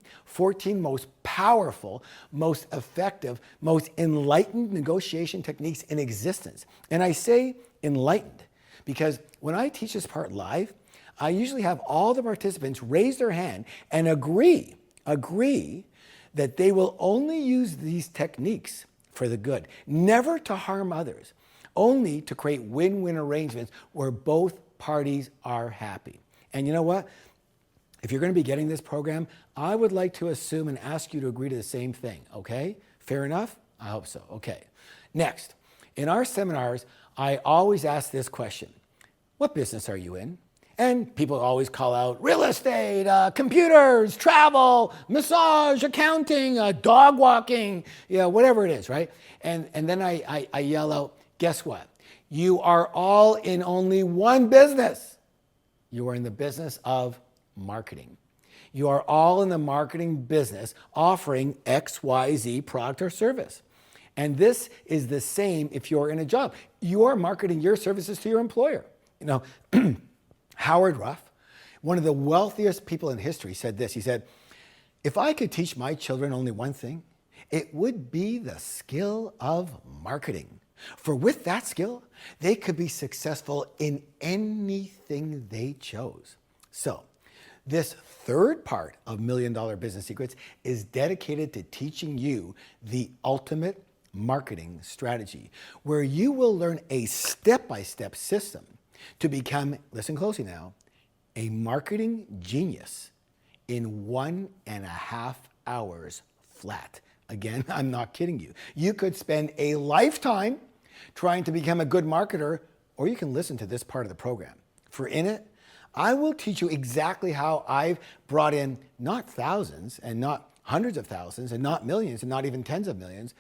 most powerful, most effective, most enlightened negotiation techniques in existence. And I say enlightened because when I teach this part live, I usually have all the participants raise their hand and agree that they will only use these techniques for the good, never to harm others, only to create win-win arrangements where both parties are happy. And you know what? If you're going to be getting this program, I would like to assume and ask you to agree to the same thing, okay? Fair enough? I hope so. Okay. Next, in our seminars, I always ask this question: what business are you in? And people always call out real estate, computers, travel, massage, accounting, dog walking, whatever it is, right? And then I yell out, guess what? You are all in only one business. You are in the business of marketing. You are all in the marketing business offering XYZ product or service. And this is the same if you're in a job. You are marketing your services to your employer. Howard Ruff, one of the wealthiest people in history, said this. He said, if I could teach my children only one thing, it would be the skill of marketing. For with that skill, they could be successful in anything they chose. So, this third part of Million Dollar Business Secrets is dedicated to teaching you the ultimate marketing strategy, where you will learn a step-by-step system to become, listen closely now, a marketing genius in 1.5 hours flat. Again, I'm not kidding you. You could spend a lifetime trying to become a good marketer, or you can listen to this part of the program. For in it, I will teach you exactly how I've brought in not thousands and not hundreds of thousands and not millions and not even tens of millions,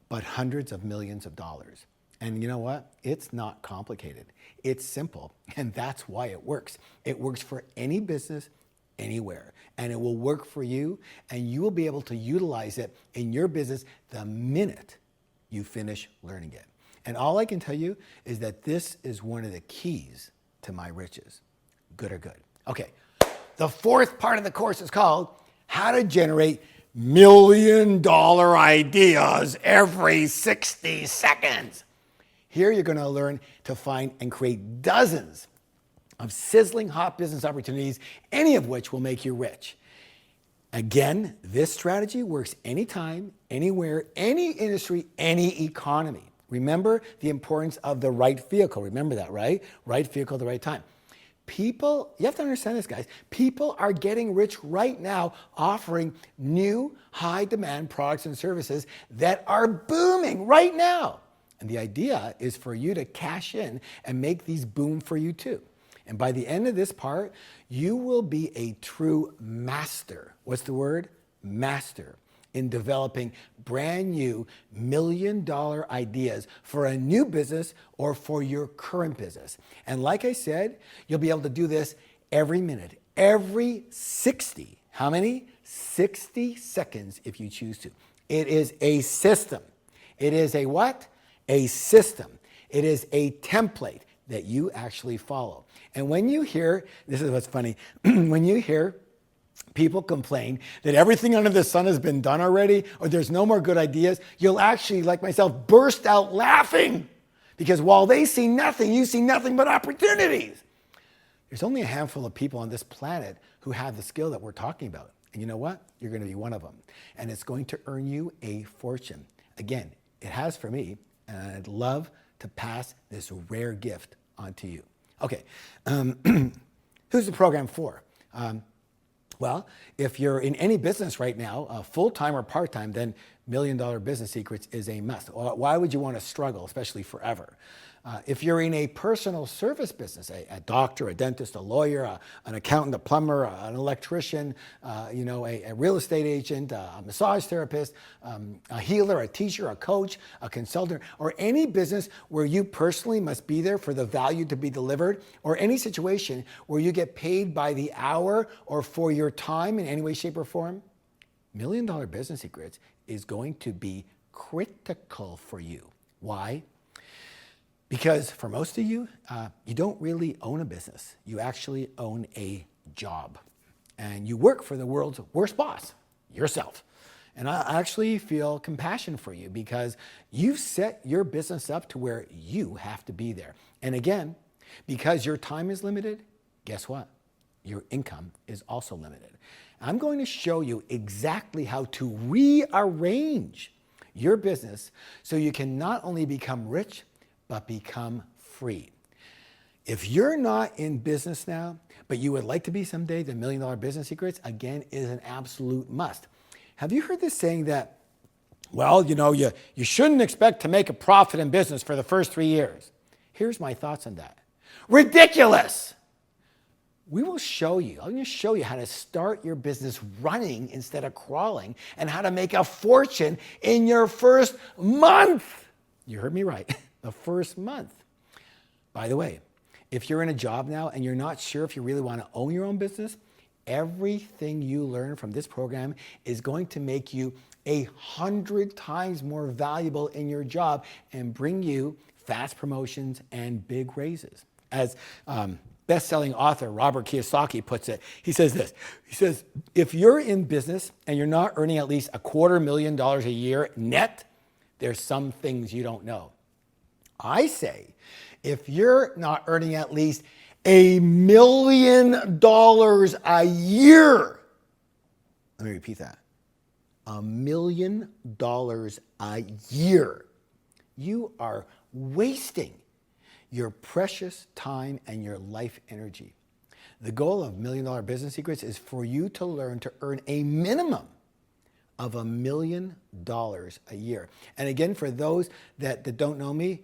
but hundreds of millions of dollars. And you know what? It's not complicated. It's simple, and that's why it works. It works for any business, anywhere, and it will work for you, and you will be able to utilize it in your business the minute you finish learning it. And all I can tell you is that this is one of the keys to my riches. Good or good? Okay, the fourth part of the course is called How to Generate $1 Million Ideas Every 60 Seconds. Here you're going to learn to find and create dozens of sizzling hot business opportunities, any of which will make you rich. Again, this strategy works anytime, anywhere, any industry, any economy. Remember the importance of the right vehicle. Remember that, right? Right vehicle at the right time. People, you have to understand this, guys. People are getting rich right now offering new high demand products and services that are booming right now. And the idea is for you to cash in and make these boom for you too. And by the end of this part, you will be a true master. What's the word? Master in developing brand new $1 million ideas for a new business or for your current business. And like I said, you'll be able to do this every minute, every 60. How many? 60 seconds if you choose to. It is a system. It is a what? A system. It is a template that you actually follow. And when you hear, this is what's funny, when you hear people complain that everything under the sun has been done already, or there's no more good ideas, you'll actually, like myself, burst out laughing. Because while they see nothing, you see nothing but opportunities. There's only a handful of people on this planet who have the skill that we're talking about. And you know what? You're going to be one of them. And it's going to earn you a fortune. Again, it has for me, and I'd love to pass this rare gift onto you. Okay, who's the program for? Well, if you're in any business right now, full-time or part-time, then $1 Million Business Secrets is a must. Why would you want to struggle, especially forever? If you're in a personal service business, a doctor, a dentist, a lawyer, an accountant, a plumber, an electrician, a real estate agent, a massage therapist, a healer, a teacher, a coach, a consultant, or any business where you personally must be there for the value to be delivered, or any situation where you get paid by the hour or for your time in any way, shape, or form, $1 Million Business Secrets is going to be critical for you. Why? Because for most of you, you don't really own a business. You actually own a job. And you work for the world's worst boss, yourself. And I actually feel compassion for you because you've set your business up to where you have to be there. And again, because your time is limited, guess what? Your income is also limited. I'm going to show you exactly how to rearrange your business so you can not only become rich, but become free. If you're not in business now, but you would like to be someday, the $1 Million Business Secrets, again, is an absolute must. Have you heard this saying that, well, you shouldn't expect to make a profit in business for the first 3 years? Here's my thoughts on that. Ridiculous! We will show you, I'm going to show you how to start your business running instead of crawling and how to make a fortune in your first month. You heard me right, the first month. By the way, if you're in a job now and you're not sure if you really want to own your own business, everything you learn from this program is going to make you 100 times more valuable in your job and bring you fast promotions and big raises. As best-selling author Robert Kiyosaki puts it, he says this. He says, if you're in business and you're not earning at least $250,000 a year net, there's some things you don't know. I say, if you're not earning at least $1 million a year, let me repeat that, $1 million a year, you are wasting your precious time and your life energy. The goal of $1 Million Business Secrets is for you to learn to earn a minimum of $1 million a year. And again, for those that don't know me,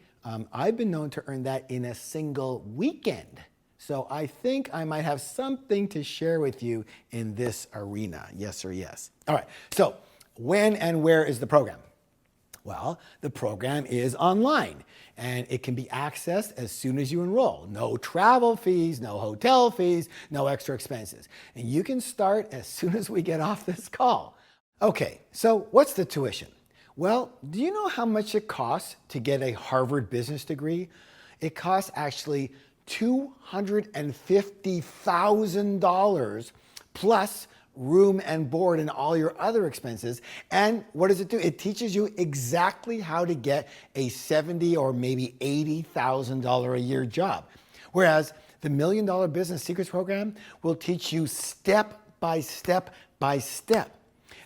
I've been known to earn that in a single weekend. So I think I might have something to share with you in this arena. Yes or yes. All right, so when and where is the program? Well, the program is online and it can be accessed as soon as you enroll. No travel fees, no hotel fees, no extra expenses. And you can start as soon as we get off this call. Okay, so what's the tuition? Well, do you know how much it costs to get a Harvard business degree? It costs actually $250,000 plus room and board and all your other expenses. And what does it do? It teaches you exactly how to get a $70,000 or maybe $80,000 a year job. Whereas the $1 Million Business Secrets program will teach you step by step by step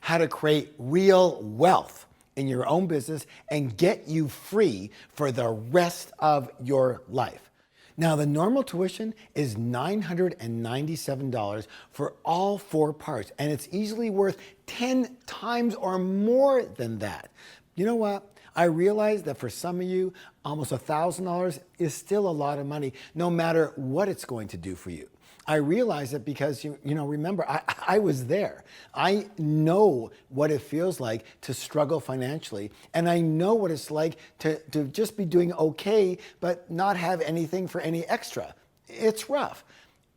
how to create real wealth in your own business and get you free for the rest of your life. Now, the normal tuition is $997 for all 4 parts, and it's easily worth 10 times or more than that. You know what? I realize that for some of you, almost $1,000 is still a lot of money, no matter what it's going to do for you. I realize it because, remember, I was there. I know what it feels like to struggle financially. And I know what it's like to just be doing okay, but not have anything for any extra. It's rough.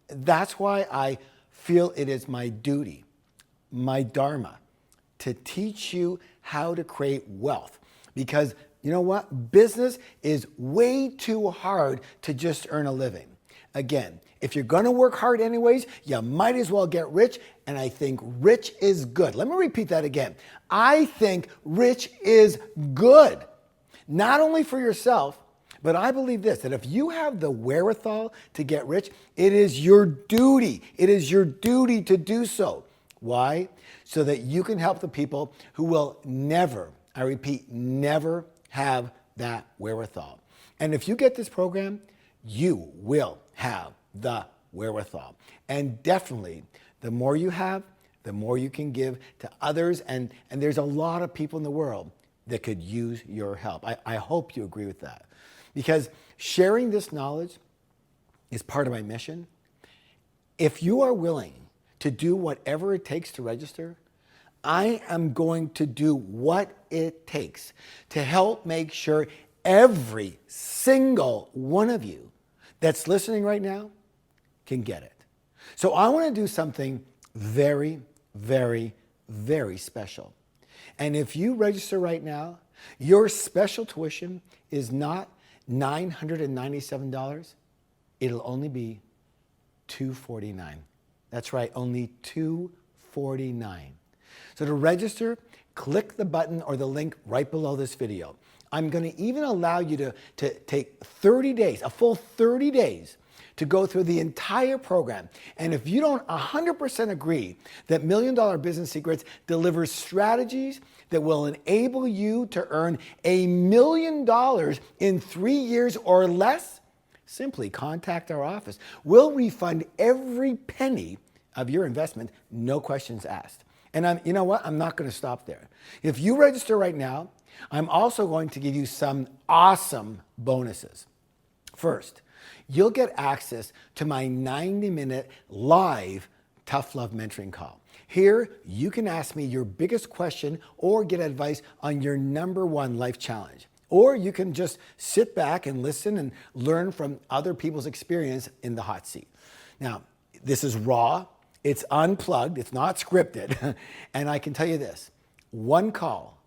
That's why I feel it is my duty, my dharma, to teach you how to create wealth. Because you know what? Business is way too hard to just earn a living. Again, if you're going to work hard anyways, you might as well get rich. And I think rich is good. Let me repeat that again. I think rich is good. Not only for yourself, but I believe this, that if you have the wherewithal to get rich, it is your duty. It is your duty to do so. Why? So that you can help the people who will never, I repeat, never have that wherewithal. And if you get this program, you will have the wherewithal. And definitely, the more you have, the more you can give to others. And there's a lot of people in the world that could use your help. I hope you agree with that. Because sharing this knowledge is part of my mission. If you are willing to do whatever it takes to register, I am going to do what it takes to help make sure every single one of you that's listening right now can get it. So I want to do something very, very, very special. And if you register right now, your special tuition is not $997, it'll only be $249. That's right, only $249. So to register, click the button or the link right below this video. I'm going to even allow you to take 30 days, a full 30 days, to go through the entire program. And if you don't 100% agree that Million Dollar Business Secrets delivers strategies that will enable you to earn $1 million in 3 years or less, simply contact our office. We'll refund every penny of your investment, no questions asked. And you know what? I'm not going to stop there. If you register right now, I'm also going to give you some awesome bonuses. First, you'll get access to my 90-minute live Tough Love mentoring call. Here, you can ask me your biggest question or get advice on your #1 life challenge. Or you can just sit back and listen and learn from other people's experience in the hot seat. Now, this is raw, it's unplugged, it's not scripted, and I can tell you this, one call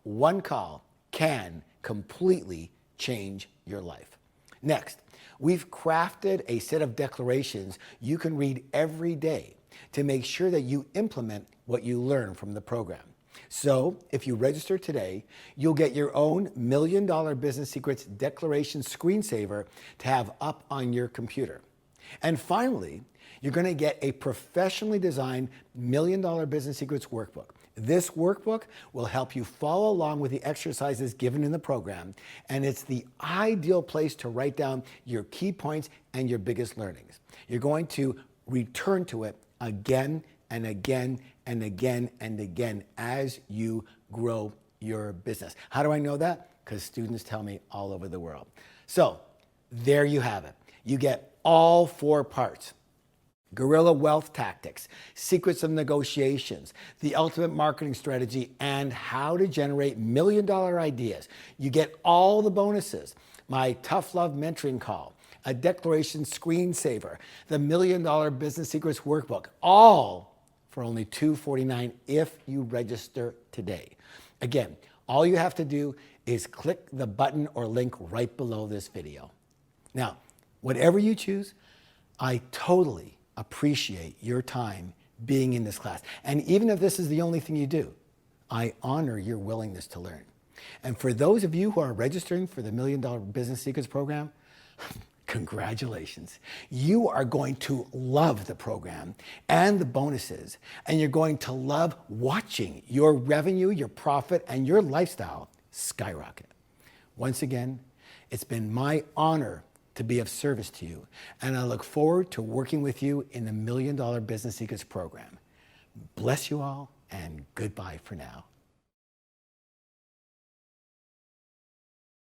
can completely change your life. Next, we've crafted a set of declarations you can read every day to make sure that you implement what you learn from the program. So if you register today, you'll get your own Million Dollar Business Secrets declaration screensaver to have up on your computer. And finally, you're going to get a professionally designed Million Dollar Business Secrets workbook. This workbook will help you follow along with the exercises given in the program, and it's the ideal place to write down your key points and your biggest learnings. You're going to return to it again and again and again and again as you grow your business. How do I know that? Because students tell me all over the world. So there you have it. You get all 4 parts. Guerrilla wealth tactics, secrets of negotiations, the ultimate marketing strategy, and how to generate million-dollar ideas. You get all the bonuses. My Tough Love mentoring call, a declaration screensaver, the Million Dollar Business Secrets workbook, all for only $249 if you register today. Again, all you have to do is click the button or link right below this video. Now, whatever you choose, I totally appreciate your time being in this class. And even if this is the only thing you do, I honor your willingness to learn. And for those of you who are registering for the Million Dollar Business Secrets program, congratulations. You are going to love the program and the bonuses, and you're going to love watching your revenue, your profit, and your lifestyle skyrocket. Once again, it's been my honor to be of service to you, and I look forward to working with you in the Million Dollar Business Secrets program. Bless you all, and goodbye for now.